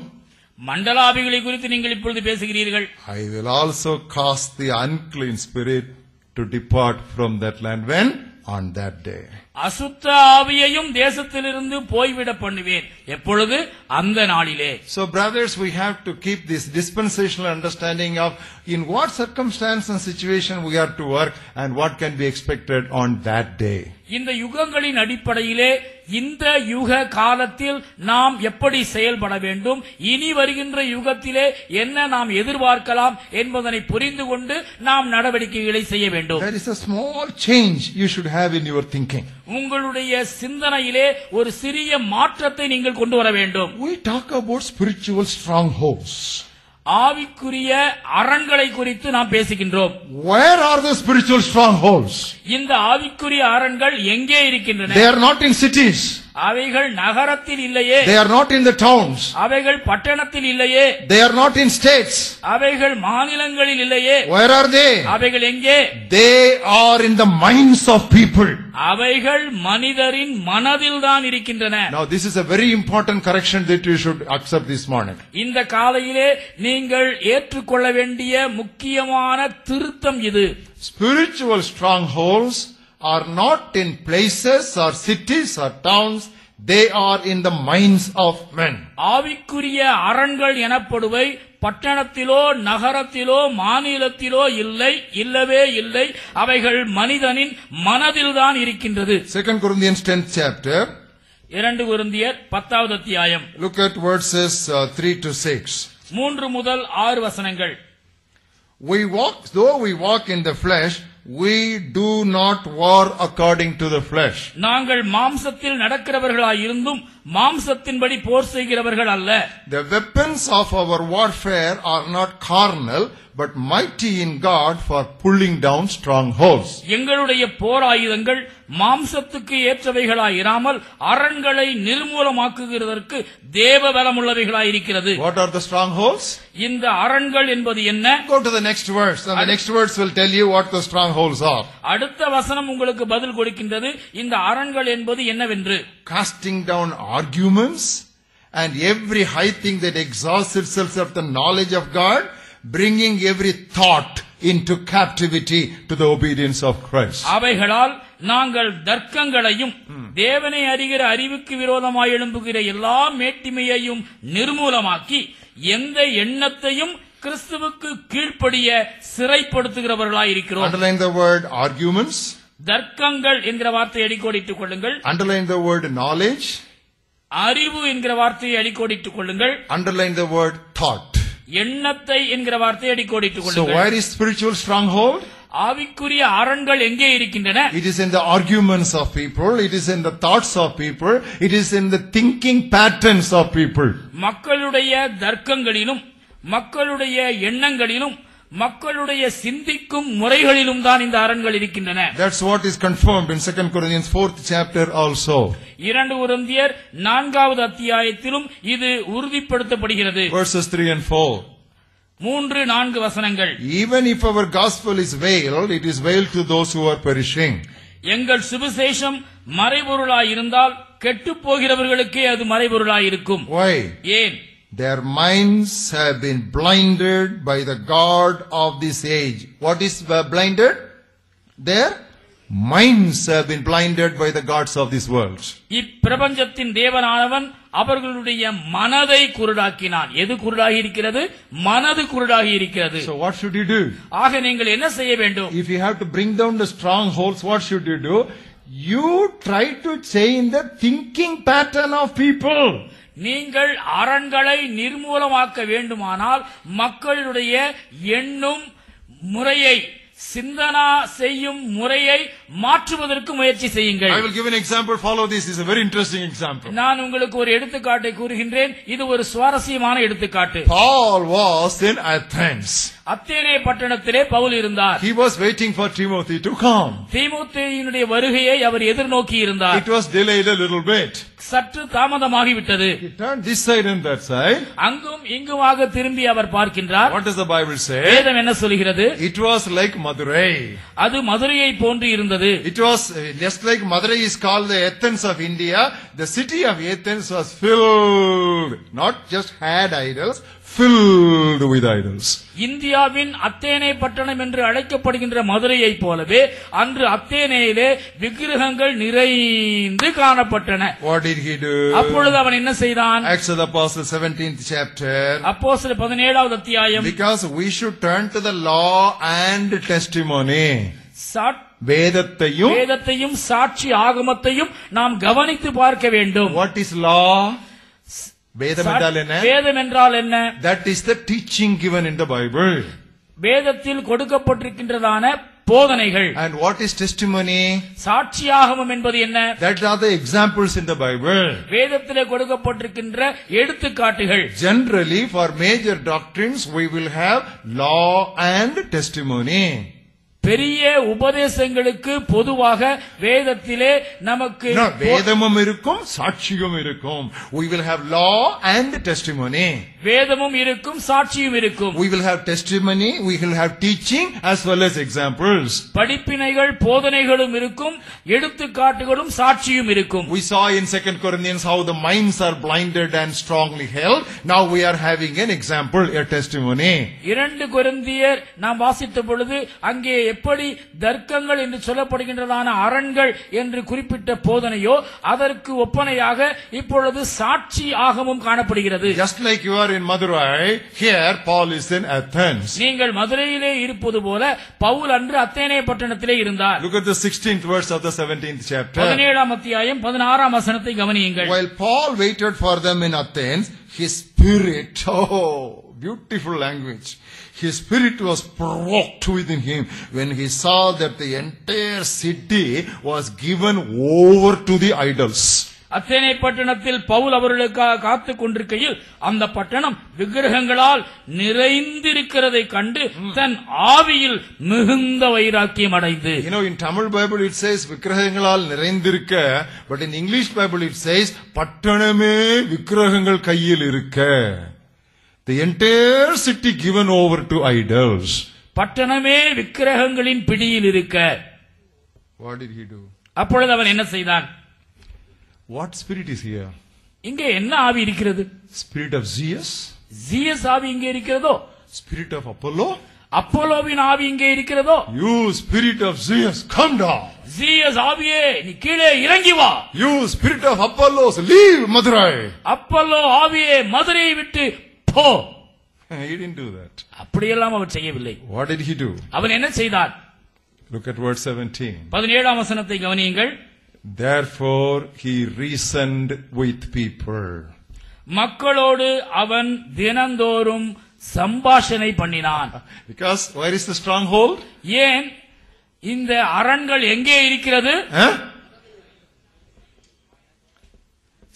மண்டலாபிகளை குறித்து நீங்கள் இப்பொழுது பேசுகிறீர்கள். I will also cause the unclean spirit to depart from that land. When? On that day. அசுத்த ஆவியையும் தேசத்திலிருந்து போய்விட பண்ணுவேன். எப்பொழுது? அந்த நாளிலே. So brothers, we have to keep this dispensational understanding of in what circumstance and situation we are to work and what can be expected on that day. இந்த யுகங்களின் அடிப்படையிலே இந்த யுக காலத்தில் நாம் எப்படி செயல்பட வேண்டும், இனி வருகின்ற யுகத்திலே என்ன நாம் எதிர்பார்க்கலாம் என்பதனை புரிந்து கொண்டு நாம் நடவடிக்கைகளை செய்ய வேண்டும். There is a small change you should have in your thinking. உங்களுடைய சிந்தனையிலே ஒரு சிறிய மாற்றத்தை நீங்கள் கொண்டு வர வேண்டும். We talk about spiritual strongholds. ஆவிக்குரிய அரண்களை குறித்து நாம் பேசுகின்றோம். Where are the spiritual strongholds? இந்த ஆவிக்குரிய அரண்கள் எங்கே இருக்கின்றன? They are not in cities. அவைகள் நகரத்தில் இல்லையே. They are not in the towns. அவைகள் பட்டணத்தில் இல்லையே. They are not in states. அவைகள் மாநிலங்களில் இல்லையே. Where are they? அவைகள் எங்கே? They are in the minds of people. அவைகள் மனிதரின் மனதில் தான் இருக்கின்றன. Now this is a very important correction that you should accept this morning. இந்த காலையிலே நீங்கள் ஏற்றுக்கொள்ள வேண்டிய முக்கியமான திருத்தம் இது. Spiritual strongholds are not in places or cities or towns. They are in the minds of men. ஆவிக்குரிய அரண்கள் எனப்படுவை பட்டணத்திலோ நகரத்திலோ மாநிலத்திலோ இல்லை, இல்லவே இல்லை. அவைகள் மனிதனின் மனதில் தான் இருக்கின்றது. 2 Corinthians 10th chapter. 2 கொரிந்தியர் 10வது அத்தியாயம். Look at verses 3 to 6. 3 முதல் 6 வசனங்கள். Though we walk in the flesh, we do not war according to the flesh. நாங்கள் மாம்சத்தில் நடக்கிறவர்களாய் இருந்தும் மாம்சத்தின்படி போர் செய்கிறவர்கள் அல்ல. The weapons of our warfare are not carnal, but mighty in God for pulling down strongholds. எங்களுடைய போர் ஆயுதங்கள் மாம்சத்துக்கு ஏற்றவைகளாய் இராமல் அரண்களை நிர்மூலமாக்குகிறதற்கு தேவ பலமுள்ளவைகளாய் இருக்கிறது. What are the strongholds? இந்த அரண்கள் என்பது என்ன? Go to the next verse, and the next verse will tell you what the strongholds are. அடுத்த வசனம் உங்களுக்கு பதில் கொடுக்கின்றது இந்த அரண்கள் என்பது என்னவென்று. Casting down arguments and every high thing that exalts itself at the knowledge of God, bringing every thought into captivity to the obedience of Christ. அவைகளால் நாங்கள் தர்க்கங்களையும் தேவனை அறிகிற அறிவுக்கு விரோதமாய் எழும்புகிற எல்லா மேட்டிமையையும் நிர்மூலமாக்கி எந்த எண்ணத்தையும் கிறிஸ்துவுக்கு கீழ்ப்படிய சிறைப்படுத்துகிறவர்களாய் இருக்கிறோம். Underline the word arguments. தர்க்கங்கள் என்கிற வார்த்தையை அடிக்கோடிட்டுக் கொள்ளுங்கள். Underline the word knowledge. அறிவு என்கிற வார்த்தையை அடிக்கோடிட்டுக் கொள்ளுங்கள். Underline the word thought. எண்ணத்தை என்கிற வார்த்தையை அடிக்கோடிட்டுக் So கொள்ளுங்கள். where is spiritual stronghold? ஆவிக்குரிய அரண்கள் எங்கே இருக்கின்றன? It is in the arguments of people, it is in the thoughts of people, it is in the thinking patterns of people. மக்களுடைய தர்க்கங்களிலும் மக்களுடைய எண்ணங்களிலும் மக்களுடைய சிந்திக்கும் முறைகளிலும் தான் இந்த அரண்கள் இருக்கின்றன. That's what is confirmed in 2 Corinthians 4th chapter also. 2 கொரிந்தியர் 4வது அத்தியாயத்திலும் இது உறுதிப்படுத்தப்படுகிறது. Verses 3 and 4. 3-4 வசனங்கள். Even if our gospel is veiled, it is veiled to those who are perishing. எங்கள் சுவிசேஷம் மறைபொருளாய் இருந்தால் கெட்டுப் போகிறவர்களுக்கே அது மறைபொருளாய் இருக்கும். Why? ஏன்? Their minds have been blinded by the God of this age. What is blinded? Their minds have been blinded by the gods of this world. இப்பிரபஞ்சத்தின் தேவனானவன் அவர்களுடைய மனதை குருடாக்கினான். எது குருடாகி இருக்கிறது? மனது குருடாகி இருக்கிறது. So what should you do? ஆக நீங்கள் என்ன செய்ய வேண்டும்? If you have to bring down the strongholds, what should you do? You try to change the thinking pattern of people. நீங்கள் அரண்களை நிர்மூலமாக்க வேண்டுமானால் மக்களுடைய எண்ணும் முறையை சிந்தனா செய்யும் முறையை மாற்றுவதற்கு முயற்சி செய்யுங்கள். I will give an example. Follow this. It's a very interesting example. நான் உங்களுக்கு ஒரு எடுத்துக்காட்டை கூறுகின்றேன். இது ஒரு சுவாரஸ்யமான எடுத்துக்காட்டு. Paul was in Athens. அத்தேனே பட்டணத்திலே பவுல் இருந்தார். He was waiting for Timothy to come. தீமோத்தேயுனுடைய வருகையை அவர் எதிர்நோக்கி இருந்தார். It was delayed a little bit. சற்று தாமதமாகிவிட்டது. He turned this side and that side. அங்கும் இங்குமாக திரும்பி அவர் பார்க்கின்றார். What does the Bible say? வேதம் என்ன சொல்கிறது? It was like Madurai. அது மதுரையை போன்று இருந்தது. It was just like Madurai is called the Athens of India. The city of Athens was filled, not just had idols, filled with idols. இந்தியாவின் அத்தேனே பட்டணம் என்று அழைக்கப்படுகின்ற மதுரையை போலவே அன்று அத்தேனேயிலே விக்கிரகங்கள் நிறைந்து காணப்பட்டன. What did he do? அப்பொழுது அவன் என்ன செய்தான்? Acts of the Apostles 17th chapter. அப்போஸ்தலர் 17வது அத்தியாயம். Because we should turn to the law and testimony. வேதத்தையும் சாட்சி ஆகமத்தையும் நாம் கவனித்து பார்க்க வேண்டும். What is law? வேதம் என்றால் என்ன? That is the teaching given in the Bible. வேதத்தில் கொடுக்கப்பட்டிருக்கின்றதான போதனைகள். And what is testimony? சாட்சியாகமம் என்பது என்ன? That are the examples in the Bible. வேதத்திலே கொடுக்கப்பட்டிருக்கின்ற எடுத்துக்காட்டுகள். Generally for major doctrines we will have law and testimony. பெரிய உபதேசங்களுக்கு பொதுவாக வேதத்திலே நமக்கு வேதமும் இருக்கும் சாட்சியும் இருக்கும். We will have law and testimony. வேதமும் இருக்கும் சாட்சியும் இருக்கும். We will have testimony, we will have teaching as well as examples. படிப்பினைகள் போதனைகளும் இருக்கும், எடுத்துக்காட்டுகளும் சாட்சியும் இருக்கும். We saw in 2 Corinthians how the minds are blinded and strongly held. Now we are having an example, a testimony. 2 கொரிந்தியர் நாம் வாசித்த பொழுது அங்கே எப்படி தர்க்கங்கள் என்று சொல்லப்படுகின்றதான அரண்கள் என்று குறிப்பிட்ட போதனையோ அதற்கு ஒப்பனையாக இப்பொழுது சாட்சி ஆகமும் காணப்படுகிறது. Just like you are in Madurai, here Paul is in Athens. நீங்கள் மதுரையிலே இருப்பது போல பவுல் அன்று அத்தேனே பட்டணத்திலே இருந்தார். Look at the 16th verse of the 17th chapter. 17ஆம் அத்தியாயம் 16ஆம் வசனத்தை கவனியுங்கள். While Paul waited for them in Athens, his spirit, beautiful language. His spirit was provoked within him when he saw that the entire city was given over to the idols. அத்தேனே பட்டணத்தில் பவுல் அவர்களுக்காக காத்துக் கொண்டிருக்கையில் அந்த பட்டணம் விக்கிரகங்களால் நிறைந்திருக்கிறதை கண்டு தன் ஆவியில் மிகுந்த வைராக்கியம் அடைந்து. You know, in Tamil Bible it says விக்கிரகங்களால் நிறைந்திருக்க, but in English Bible it says பட்டணமே விக்கிரகங்கள் கையில் இருக்க. The entire city given over to idols. பட்டணமே விக்கிரகங்களின் பிடியில் இருக்க. What did he do? அப்பொழுது அவன் என்ன செய்தான்? What spirit is here? இங்கே என்ன ஆவி இருக்கிறது? Spirit of Zeus? Zeus ஆவி இங்கே இருக்கிறதோ? Spirit of Apollo? அப்போலோவின் ஆவி இங்கே இருக்கிறதோ? You spirit of Zeus, come down. Zeus ஆவியே நீ கீழே இறங்கி வா. You spirit of Apollos, leave Madurai. Apollo ஆவியே மதுரையை விட்டு போ. He didn't do that. அப்படியெல்லாம் அவர் செய்யவில்லை. What did he do? அவன் என்ன செய்தான்? Look at verse 17. 17ஆம் வசனத்தை கவனியுங்கள். Therefore he reasoned with people. மக்களோடு அவன் தினந்தோறும் சம்பாஷணை பண்ணினான். Because where is the stronghold? ஏன் இந்த அரண்கள் எங்கே இருக்கிறது?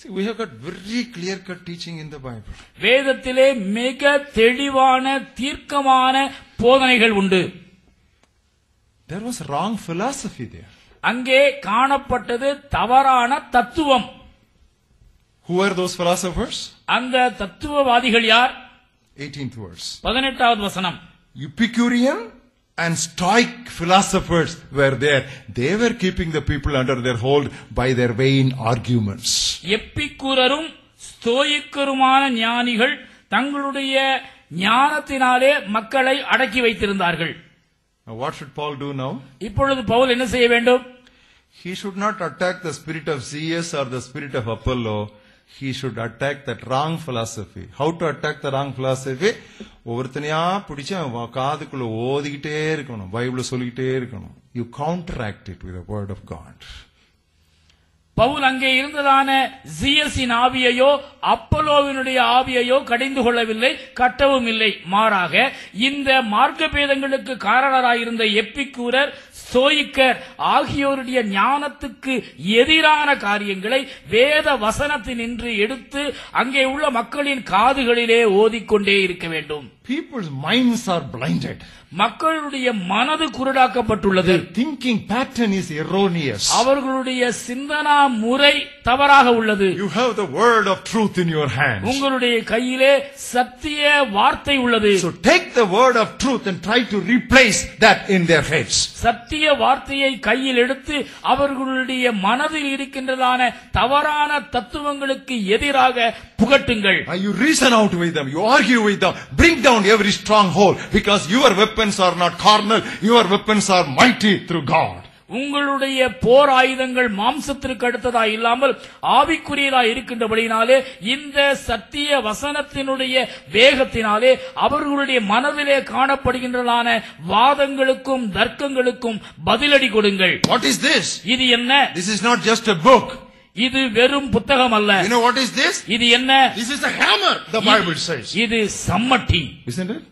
See, we have got very clear cut teaching in the Bible. வேதத்திலே மிக தெளிவான தீர்க்கமான போதனைகள் உண்டு. There was wrong philosophy there. அங்கே காணப்பட்டது தவறான தத்துவம். Who were those philosophers? அந்த தத்துவவாதிகள் யார்? 18th verse. 18வது வசனம். Epicurean and Stoic philosophers were there. They were keeping the people under their hold by their vain arguments. எப்பிக்கூரரும் ஸ்தோயிக்கருமான ஞானிகள் தங்களுடைய ஞானத்தினாலே மக்களை அடக்கி வைத்திருந்தார்கள். Now what should Paul do now? இப்பொழுது பவுல் என்ன செய்ய வேண்டும்? He should not attack the spirit of Zeus or the spirit of Apollo. He should attack that wrong philosophy. How to attack the wrong philosophy? ஒவ்வொருத்தனையா பிடிச்சு காதுக்குள்ள ஓதிக்கிட்டே இருக்கணும், பைபிள் சொல்லிக்கிட்டே இருக்கணும். You counteract it with the word of God. Pavul அங்கே இருந்ததான ஜியஸின் ஆவியையோ அப்பல்லோவினுடைய ஆவியையோ கடிந்து கொள்ளவில்லை, கட்டவும் இல்லை. மாறாக இந்த மார்க்க பேதங்களுக்கு காரணராயிருந்த எப்பிக்கூரர், ஸ்தோயிக்கர் ஆகியோருடைய ஞானத்துக்கு எதிரான காரியங்களை வேத வசனத்தினின்று எடுத்து அங்கே உள்ள மக்களின் காதுகளிலே ஓதிக்கொண்டே இருக்க வேண்டும். People's minds are blinded. மக்களுடைய மனது குருடாக்கப்பட்டுள்ளது. Their thinking pattern is erroneous. அவர்களுடைய சிந்தனா முறை தவறாக உள்ளது. You have the word of truth in your hands. உங்களுடைய கையிலே சத்திய வார்த்தை உள்ளது. So take the word of truth and try to replace that in their heads. சத்திய வார்த்தையை கையில் எடுத்து அவர்களுடைய மனதில் இருக்கின்றதான தவறான தத்துவங்களுக்கு எதிராக புகட்டுங்கள். You reason out with them, you argue with them, bring down every stronghold, because your weapons are not carnal, your weapons are mighty through God. உங்களுடைய போர் ஆயுதங்கள் மாம்சத்திற்கு அடுத்ததா இல்லாமல் ஆவிக்குரியதா இருக்கின்றபடினாலே இந்த சத்திய வசனத்தினுடைய வேகத்தினாலே அவர்களுடைய மனதிலே காணப்படுகின்றதான வாதங்களுக்கும் தர்க்கங்களுக்கும் பதிலடி கொடுங்கள். What is this? இது என்ன? This is not just a book. இது வெறும் புத்தகம் அல்ல. You know what is this? இது என்ன? This is a hammer, the Bible says. இது சம்மட்டி. Isn't it?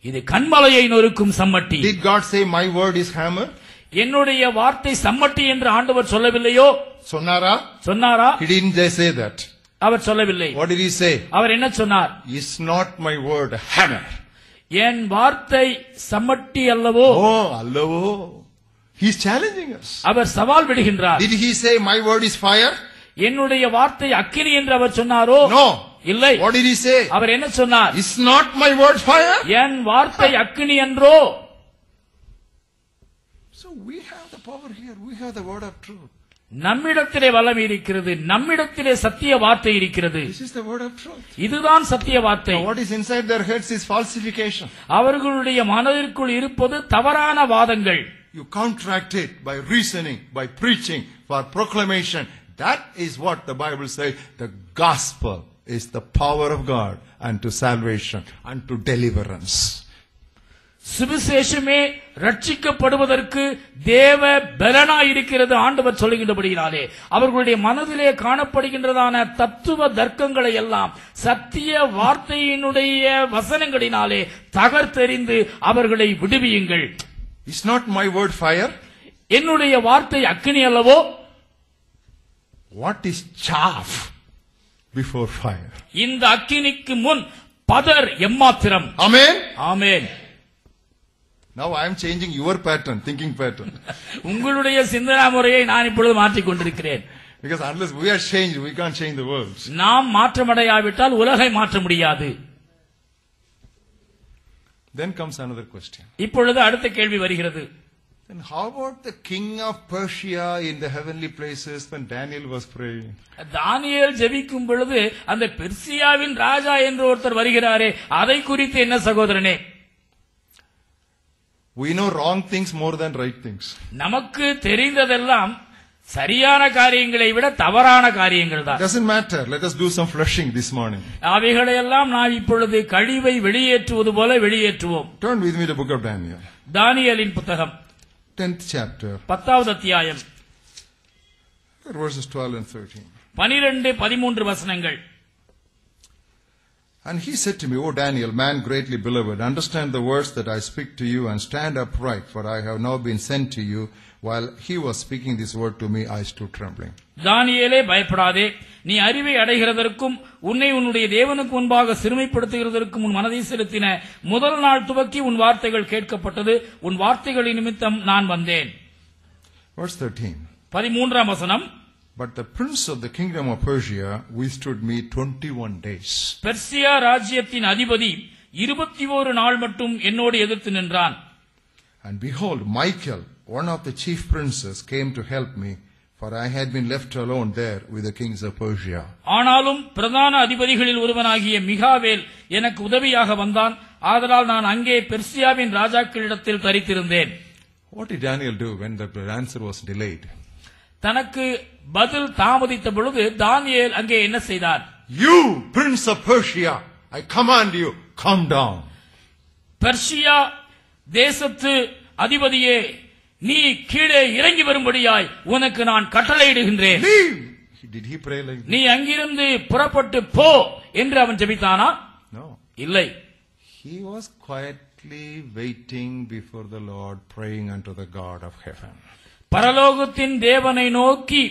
இது கண்மலையை நொறுக்கும் சம்மட்டி. Did God say my word is hammer? என்னுடைய வார்த்தை சம்மட்டி என்று ஆண்டவர் சொல்லவில்லையோ? சொன்னாரா? He didn't say that. அவர் சொல்லவில்லை. What did he say? அவர் என்ன சொன்னார்? Is not my word hammer? என் வார்த்தை சம்மட்டி அல்லவோ? அல்லவோ. He's challenging us. அவர் சவால் விடுகின்றார். Did he say my word is fire? என்னுடைய வார்த்தை அக்கினி என்று அவர் சொன்னாரோ? No. இல்லை. What did he say? அவர் என்ன சொன்னார்? Is not my word fire? என் வார்த்தை அக்கினி என்றோ? So we have the power here. We have the word of truth. நம்மிடத்திலே வல்லமை இருக்கிறது, நம்மிடத்திலே சத்திய வார்த்தை இருக்கிறது. This is the word of truth. இதுதான் சத்திய வார்த்தை. What is inside their heads is falsification. அவர்களுடைய மனதிற்குள் இருப்பது தவறான வாதங்கள். You counteract it by reasoning, by preaching, for proclamation. That is what the Bible says. The gospel is the power of God unto salvation, unto deliverance. சுவிசேஷமே ரட்சிக்கப்படுவதற்கு தேவ பலனாய் இருக்கிறது ஆண்டவர் சொல்லுகின்றபடியாலே அவர்களுடைய மனதிலே காணப்படுகின்றதான தத்துவ தர்க்கங்களை எல்லாம் சத்திய வார்த்தையினுடைய வசனங்களினாலே தகர்த்தெறிந்து அவர்களை விடுவியுங்கள். Is not my word fire? என்னுடைய வார்த்தை அக்கினி அல்லவோ? What is chaff before fire? இந்த அக்கினிக்கு முன் பதர் எம்மாத்திரம். Amen. Amen. Now I am changing your pattern, thinking pattern. உங்களுடைய சிந்தனா முறையை நான் இப்பொழுது மாற்றிக் கொண்டிருக்கிறேன். Because unless we are changed, we can't change the world. நாம் மாற்றமடையாவிட்டால் உலகை மாற்ற முடியாது. Then comes another question. இப்பொழுது அடுத்த கேள்வி வருகிறது. Then how about the king of Persia in the heavenly places when Daniel was praying? தானியேல் ஜெபிக்கும் பொழுது அந்த பெர்சியாவின் ராஜா என்று ஒருத்தர் வருகிறாரே, அதை குறித்து என்ன சகோதரனே? We know wrong things more than right things. நமக்கு தெரிந்ததெல்லாம் சரியான காரியங்களை விட தவறான காரியங்கள் தான். Doesn't matter. Let us do some flushing this morning. அவைகளையெல்லாம் நாம் இப்பொழுது கழிவை வெளியேற்றுவது போல வெளியேற்றுவோம். Turn with me to the book of Daniel. தானியேலின் புத்தகம் 10th chapter. 10வது அத்தியாயம். Verses 12 and 13. 12-13 வசனங்கள். And he said to me, O Daniel, man greatly beloved, understand the words that I speak to you and stand upright, for I have now been sent to you. While he was speaking this word to me, I stood trembling. தானியேலே பயப்படாதே, நீ அறிவை அடைகிறதற்கும் உன்னை உன்னுடைய தேவனுக்கு முன்பாக சிறுமைப்படுத்துகிறதற்கும் உன் மனதை செலுத்தின முதல் நாள் துவக்கி உன் வார்த்தைகள் கேட்கப்பட்டது, உன் வார்த்தைகளின் நிமித்தம் நான் வந்தேன். Verse 13. 13ஆம் வசனம். But the prince of the kingdom of Persia withstood me 21 days. Persia ராஜ்யத்தின் அதிபதி 21 நாள் மட்டும் என்னோடு எதிர்த்து நின்றான். And behold, Michael, one of the chief princes, came to help me, for I had been left alone there with the kings of Persia. ஆனாலும் பிரதான அதிபதிகளில் ஒருவனாகிய மிகாவேல் எனக்கு உதவியாக வந்தான், ஆதலால் நான் அங்கே பெர்சியாவின் ராஜாக்களிடத்தில் தரித்திருந்தேன். What did Daniel do when the answer was delayed? தனக்கு பதில் தாமதித்த பொழுது தானியேல் அங்கே என்ன செய்தார்? You, prince of Persia, I command you, come down. Persia தேசத்து அதிபதியே, நீ கீழே இறங்கி வரும்படியாய் உனக்கு நான் கட்டளையிடுகின்றேன். Leave. Did he pray like that? நீ அங்கிருந்து புறப்பட்டு போ என்று அவன் ஜெபித்தானா? No. இல்லை. He was quietly waiting before the Lord, praying unto the God of heaven. பரலோகத்தின் தேவனை நோக்கி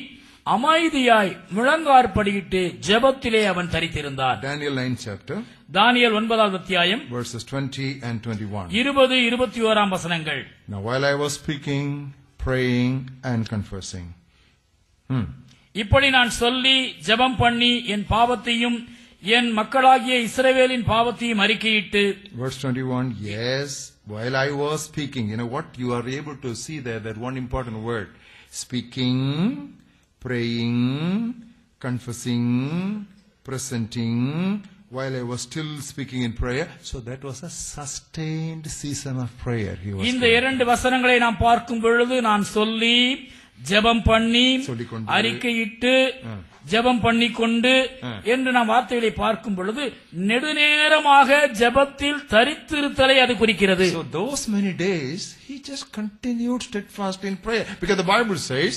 அமைதியாய் முழங்காற்படியிட்டு ஜெபத்திலே அவன் தரித்திருந்தான். Daniel 9th chapter, தானியேல் 9வது அத்தியாயம் verses 20 and 21. 20, 21 வசனங்கள். Now while I was speaking, praying and confessing. இப்படி நான் சொல்லி ஜெபம் பண்ணி என் பாவத்தையும் என் மக்களாகிய இஸ்ரவேலின் பாவத்தையும் அறிக்கையிட்டு. Verse 21, yes, while I was speaking, you know what you are able to see there, that one important word, speaking, praying, confessing, presenting, while I was still speaking in prayer. So that was a sustained season of prayer. He was இந்த இரண்டு வசனங்களை நாம் பார்க்கும் பொழுது நான் சொல்லி ஜெபம் பண்ணி அறிக்கையிட்டு ஜெபம் பண்ணிக்கொண்டு என்று நாம் வார்த்தைகளை பார்க்கும் பொழுது நெடுநேரமாக ஜெபத்தில் தரித்திருத்தலை அது குறிக்கிறது. So those many days he just continued steadfast in prayer, because the Bible says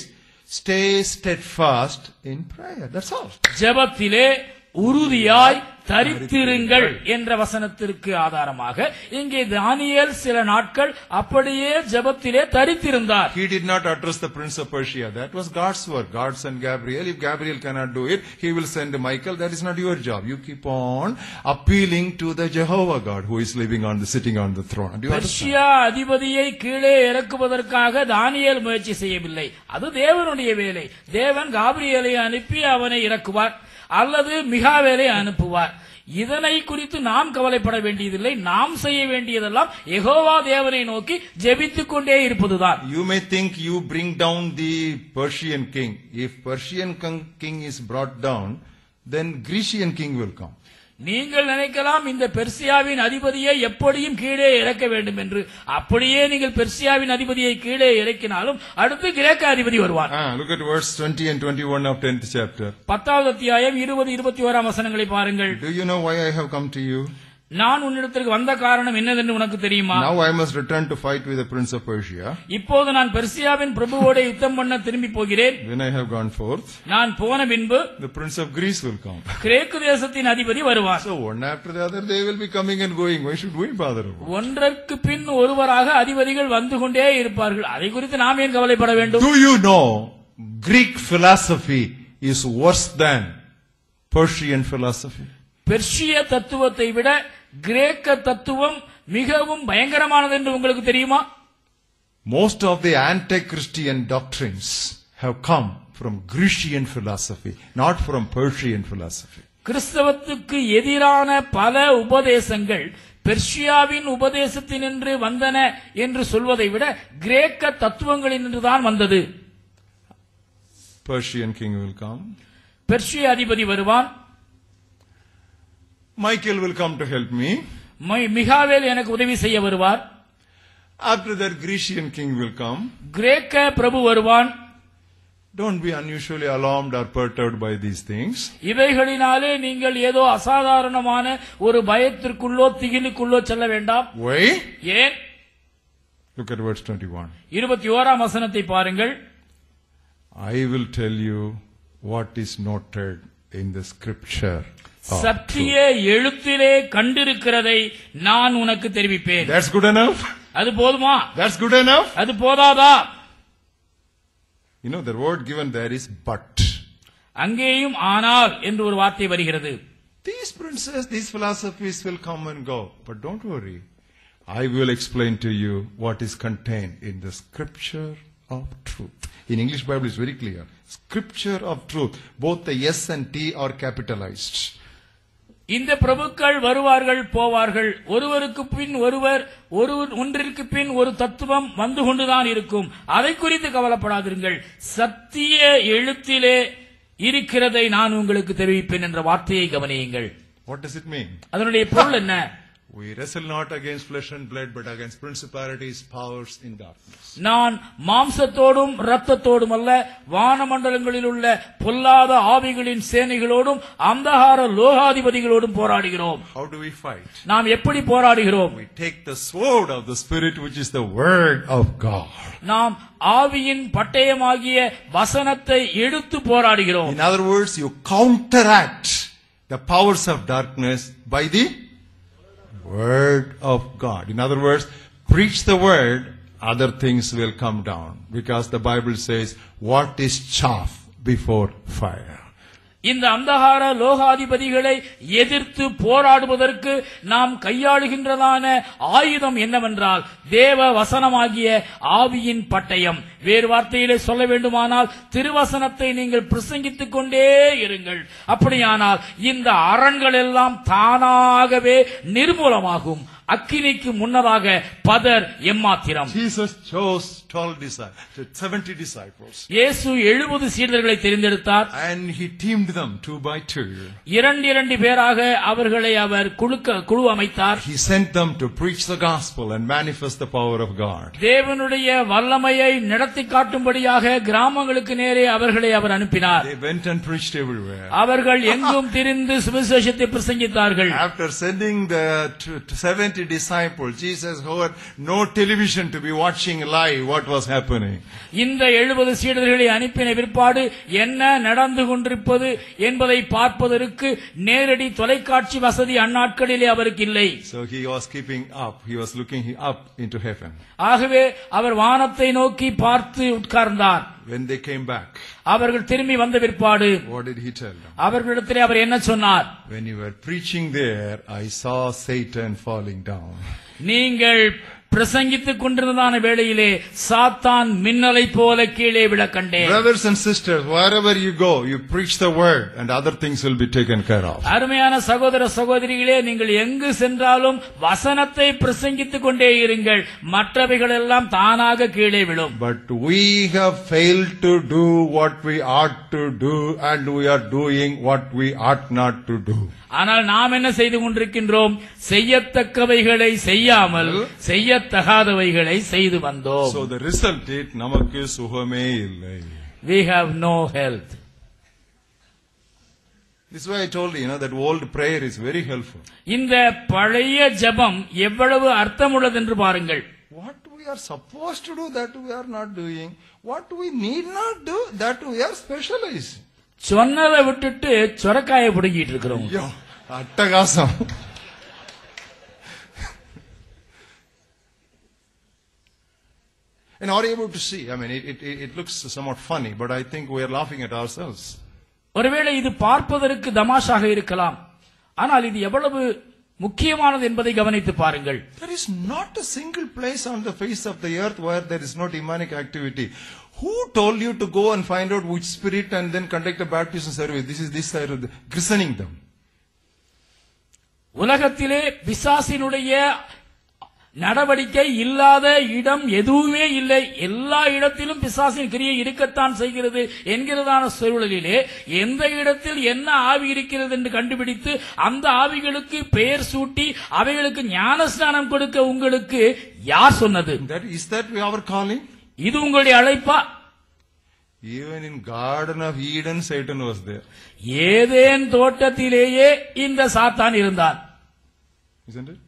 stay steadfast in prayer. That's all. ஜெபத்திலே உறுதியாய் தரித்திருங்கள் என்ற வசனத்திற்கு ஆதாரமாக இங்கே தானியேல் சில நாட்கள் அப்படியே ஜெபத்திலே தரித்திருந்தார். He did not address the prince of Persia. That was God's work. God sent Gabriel. If Gabriel cannot do it, he will send Michael. That is not your job. You keep on appealing to the Jehovah God who is sitting on the throne. Do you understand? Persia அதிபதியை கீழே இறக்குவதற்காக தானியேல் முயற்சி செய்யவில்லை. அது தேவனுடைய வேலை. தேவன் காபிரியேலை அனுப்பி அவனை இறக்குவார் அல்லது மிகாவேலை அனுப்புவார். இதனை குறித்து நாம் கவலைப்பட வேண்டியதில்லை. நாம் செய்ய வேண்டியதெல்லாம் யெகோவா தேவனை நோக்கி ஜெபித்துக் கொண்டே இருப்பதுதான். You may think you bring down the Persian king. If Persian king is brought down, then Grecian king will come. நீங்கள் நினைக்கலாம் இந்த பெர்சியாவின் அதிபதியை எப்படியும் கீழே இறக்க வேண்டும் என்று. அப்படியே நீங்கள் பெர்சியாவின் அதிபதியை கீழே இறக்கினாலும் அடுத்து கிரேக்க அதிபதி வருவார். Look at verse 20 and 21 of 10th chapter. 10வது அத்தியாயம் 20, 21 வசனங்களை பாருங்கள். Do you know why I have come to you? நான் உன்னிடத்திற்கு வந்த காரணம் என்னதென்று உனக்கு தெரியுமா? Now I must return to fight with the prince of Persia. இப்போது நான் பெர்சியாவின் பிரபுவோடு யுத்தம் பண்ண திரும்பி போகிறேன். When I have gone forth, நான் போன பின்பு the prince of Greece will come. கிரேக்கு தேசத்தின் அதிபதி வருவார். So one after the other they will be coming and going. Why should we bother? ஒன்றற்கு பின் ஒருவராக அதிபதிகள் வந்து கொண்டே இருப்பார்கள். அதை குறித்து நாம் ஏன் கவலைப்பட வேண்டும்? Do you know Greek philosophy is worse than Persian philosophy? Persia தத்துவத்தை விட கிரேக்க தத்துவம் மிகவும் பயங்கரமானது என்று உங்களுக்கு தெரியுமா? Most of the anti-Christian doctrines have come from Grecian philosophy, not from Persian philosophy. கிறிஸ்தவத்துக்கு எதிரான பல உபதேசங்கள் பெர்சியாவின் உபதேசத்தினின்று வந்தன என்று சொல்வதை விட கிரேக்க தத்துவங்களினின்று தான் வந்தது. Persian king will come. Persia அதிபதி வருவான். Michael will come to help me. மிகாவேல் எனக்கு உதவி செய்ய வருவார். After that, Grecian king will come. கிரேக்க பிரபு வருவான். Don't be unusually alarmed or perturbed by these things. இவைகளினாலே நீங்கள் ஏதோ அசாதாரணமான ஒரு பயத்திற்குள்ளோ திகிலுக்குள்ளோ செல்ல வேண்டாம். Why? ஏன்? Look at verse 21. 21 வசனத்தை பாருங்கள். I will tell you what is noted in the scripture. சத்திய எழுத்திலே கண்டிருக்கிறதை நான் உனக்கு தெரிவிப்பேன். That's good enough? அது போதுமா? That's good enough? அது போதாதா? You know, the word given there is but. அங்கேயும் ஆனால் என்று ஒரு வார்த்தை வருகிறது. These princes, these philosophies will come and go. But don't worry. I will explain to you what is contained in the scripture of truth. In English Bible is very clear. Scripture of truth. Both the S and T are capitalized. இந்த பிரபுக்கள் வருவார்கள் போவார்கள். ஒருவருக்கு பின் ஒருவர், ஒன்றிற்கு பின் ஒரு தத்துவம் வந்து கொண்டுதான் இருக்கும். அதை குறித்து கவலைப்படாதீர்கள். சத்திய எழுத்திலே இருக்கிறதை நான் உங்களுக்கு தெரிவிப்பேன் என்ற வார்த்தையை கவனியுங்கள். What does it mean? அதனுடைய பொருள் என்ன? We wrestle not against flesh and blood, but against principalities, powers in darkness. நான் மாம்சத்தோடும் இரத்தத்தோடும் அல்ல, வானமண்டலங்களில் உள்ள பொல்லாத ஆவிகளின் சேனைகளோடும் அந்தகார லோகாதிபதிகளோடும் போராடுகிறோம். How do we fight? நாம் எப்படி போராடுகிறோம்? We take the sword of the Spirit, which is the word of God. நாம் ஆவியின் பட்டயமாகிய வசனத்தை எடுத்து போராடுகிறோம். In other words, you counteract the powers of darkness by the word of God. In other words, preach the word, other things will come down. Because the Bible says, what is chaff before fire? இந்த அந்தகார லோகாதிபதிகளை எதிர்த்து போராடுவதற்கு நாம் கையாளுகின்றதான ஆயுதம் என்னவென்றால் தேவ வசனமாகிய ஆவியின் பட்டயம். வேறு வார்த்தையிலே சொல்ல வேண்டுமானால் திருவசனத்தை நீங்கள் பிரசங்கித்துக் கொண்டே இருங்கள். அப்படியானால் இந்த அரண்கள் எல்லாம் தானாகவே நிர்மூலமாகும். அக்கினிக்கு முன்னதாக பதர் எம்மாத்திரம். Jesus chose 70 disciples. இயேசு 70 சீடர்களை தெரிந்தெடுத்தார். And he teamed them 2 by 2. இரண்டு பேராக அவர்களை அவர் குழு அமைத்தார். He sent them to preach the gospel and manifest the power of God. தேவனுடைய வல்லமையை நடத்தி காட்டும்படியாக கிராமங்களுக்கு நேரே அவர்களை அவர் அனுப்பினார். They went and preached everywhere. அவர்கள் எங்கும் திரிந்து சுவிசேஷத்தை பிரசங்கித்தார்கள். After sending the 70 disciples, Jesus had no television to be watching live what was happening. இந்த 70 சீடர்களை அனுப்பின பிற்பாடு என்ன நடந்து கொண்டிருப்பது என்பதை பார்ப்பதற்கு நேரடி தொலைக்காட்சி வசதி அந்நாட்களிலே அவருக்கு இல்லை. So he was keeping up. He was looking up into heaven. ஆகவே அவர் வானத்தை நோக்கி பார்த்து உட்கார்ந்தார். When they came back, அவர்கள் திரும்பி வந்த பிற்பாடு what did he tell them? அவர்களிடத்திலே அவர் என்ன சொன்னார்? When you were preaching there, I saw Satan falling down. நீங்கள் பிரசங்கித்துக் கொண்டிருந்ததான வேளையிலே சாத்தான் மின்னலை போல கீழே விழ கண்டேன். Brothers and sisters, wherever you go, you preach the word and other things will be taken care of. அருமையான சகோதர சகோதரிகளே, நீங்கள் எங்கு சென்றாலும் வசனத்தை பிரசங்கித்துக் கொண்டே இருங்கள், மற்றவைகள் எல்லாம் தானாக கீழே விழும். But we have failed to do what we ought to do, and we are doing what we ought not to do. ஆனால் நாம் என்ன செய்து கொண்டிருக்கின்றோம்? செய்யத்தக்கவைகளை செய்யாமல் செய்யத்தகாதவைகளை செய்து வந்தோம். So the result is நமக்கு சுகமே இல்லை. We have no health. This is why I told you, that old prayer is very helpful. இந்த பழைய ஜெபம் எவ்வளவு அர்த்தமுள்ளது என்று பாருங்கள். What we are supposed to do, that we are not doing. What we need not do, that we are specialized. சொன்னதை விட்டுட்டு சொரக்காயை புடுங்கிட்டு இருக்கிறோம். ஐயோ, அட்டகாசம். And are you able to see? I mean, it looks somewhat funny, but I think we are laughing at ourselves. ஒருவேளை இது பார்ப்பதற்கு தமாஷாக இருக்கலாம், ஆனால் இது எவ்வளவு முக்கியமானது என்பதை கவனித்து பாருங்கள். There is not a single place on the face of the earth where there is no demonic activity. Who told you to go and find out which spirit and then conduct a baptism service? This is this side of the christening them. உலகத்திலே பிசாசினுடைய நடவடிக்கை இல்லாத இடம் எதுவுமே இல்லை. எல்லா இடத்திலும் பிசாசின் கிரியை இருக்கத்தான் செய்கிறது என்கிறதான சூழலிலே எந்த இடத்தில் என்ன ஆவி இருக்கிறது என்று கண்டுபிடித்து அந்த ஆவிகளுக்கு பெயர் சூட்டி அவைகளுக்கு ஞானஸ்நானம் கொடுக்க உங்களுக்கு யார் சொன்னது? Is that our calling? இது உங்களுடைய அழைப்பா? Even in Garden of Eden, Satan was there. Eden தோட்டத்திலேயே இந்த சாத்தான் இருந்தான். Isn't it?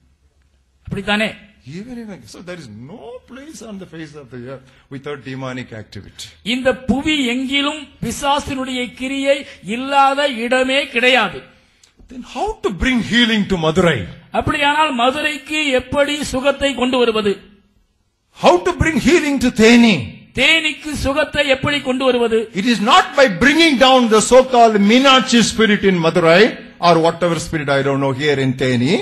அப்படித்தானே? Even in so there is no place on the face of the earth without demonic activity. இந்த புவி எங்கிலும் பிசாசினுடைய கிரியை இல்லாத இடமே கிடையாது. Then how to bring healing to Madurai? அப்படியானால் மதுரைக்கு எப்படி சுகத்தை கொண்டு வருவது? How to bring healing to Theni? தேனிக்கு சுகத்தை எப்படி கொண்டு வருவது? It is not by bringing down the so-called Meenakshi spirit in Madurai or whatever spirit I don't know here in Theni.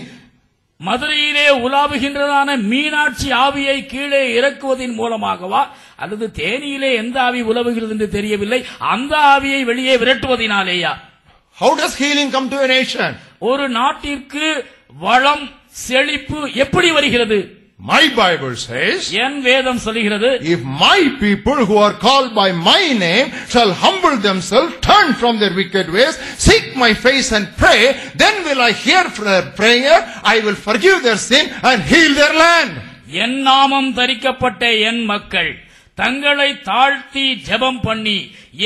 மதுரையிலே உலாவுகின்றதான மீனாட்சி ஆவியை கீழே இறக்குவதன் மூலமாகவா அல்லது தேனியிலே எந்த ஆவி உலவுகிறது என்று தெரியவில்லை, அந்த ஆவியை வெளியே விரட்டுவதனாலேயா? How does healing come to a nation? ஒரு நாட்டிற்கு வளம் செழிப்பு எப்படி வருகிறது? My Bible says, என் வேதம் சொல்கிறது, if my people who are called by my name shall humble themselves, turn from their wicked ways, seek my face and pray, then will I hear their prayer, I will forgive their sin and heal their land. என் நாமம் தரிக்கப்பட்ட என் மக்கள் தங்களை தாழ்த்தி ஜெபம் பண்ணி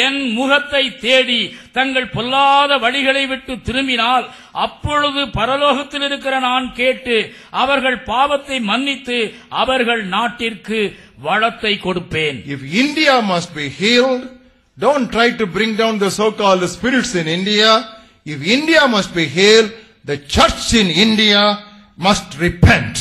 என் முகத்தை தேடி தங்கள் பொல்லாத வழிகளை விட்டு திரும்பினால் அப்பொழுது பரலோகத்தில் இருக்கிற நான் கேட்டு அவர்கள் பாவத்தை மன்னித்து அவர்கள் நாட்டிற்கு வளத்தை கொடுப்பேன். If India must be healed, don't try to bring down the so-called spirits in India. If India must be healed, the church in India must repent.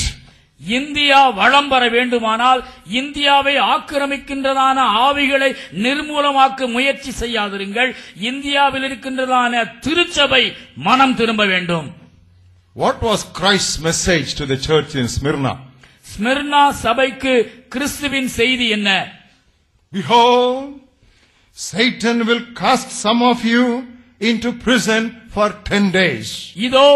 India வளம் பெற வேண்டுமானால் இந்தியாவை ஆக்கிரமிக்கின்றதான ஆவிகளை நிர்மூலமாக்க முயற்சி செய்யாதிருங்கள். இந்தியாவில் இருக்கின்றதான திருச்சபை மனம் திரும்ப வேண்டும். What was Christ's message to the church in Smyrna? Smyrna சபைக்கு கிறிஸ்துவின் செய்தி என்ன? Behold, Satan will cast some of you into prison for 10 days. இதோ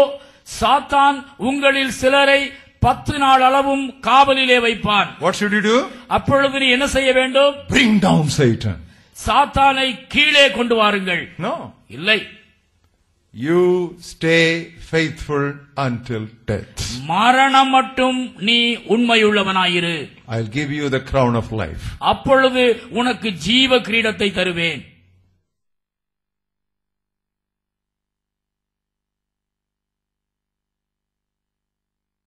சாத்தான் உங்களில் சிலரை 10 நாள் அளவும் காவலிலே வைப்பான். What should you do? அப்பொழுது நீ என்ன செய்ய வேண்டும்? Bring down Satan. சாத்தானை கீழே கொண்டு வாருங்கள். No. இல்லை. You stay faithful until death. மரணம் மட்டும் நீ உண்மையுள்ளவனாயிரு. I'll give you the crown of life. அப்பொழுது உனக்கு ஜீவ கிரீடத்தை தருவேன்.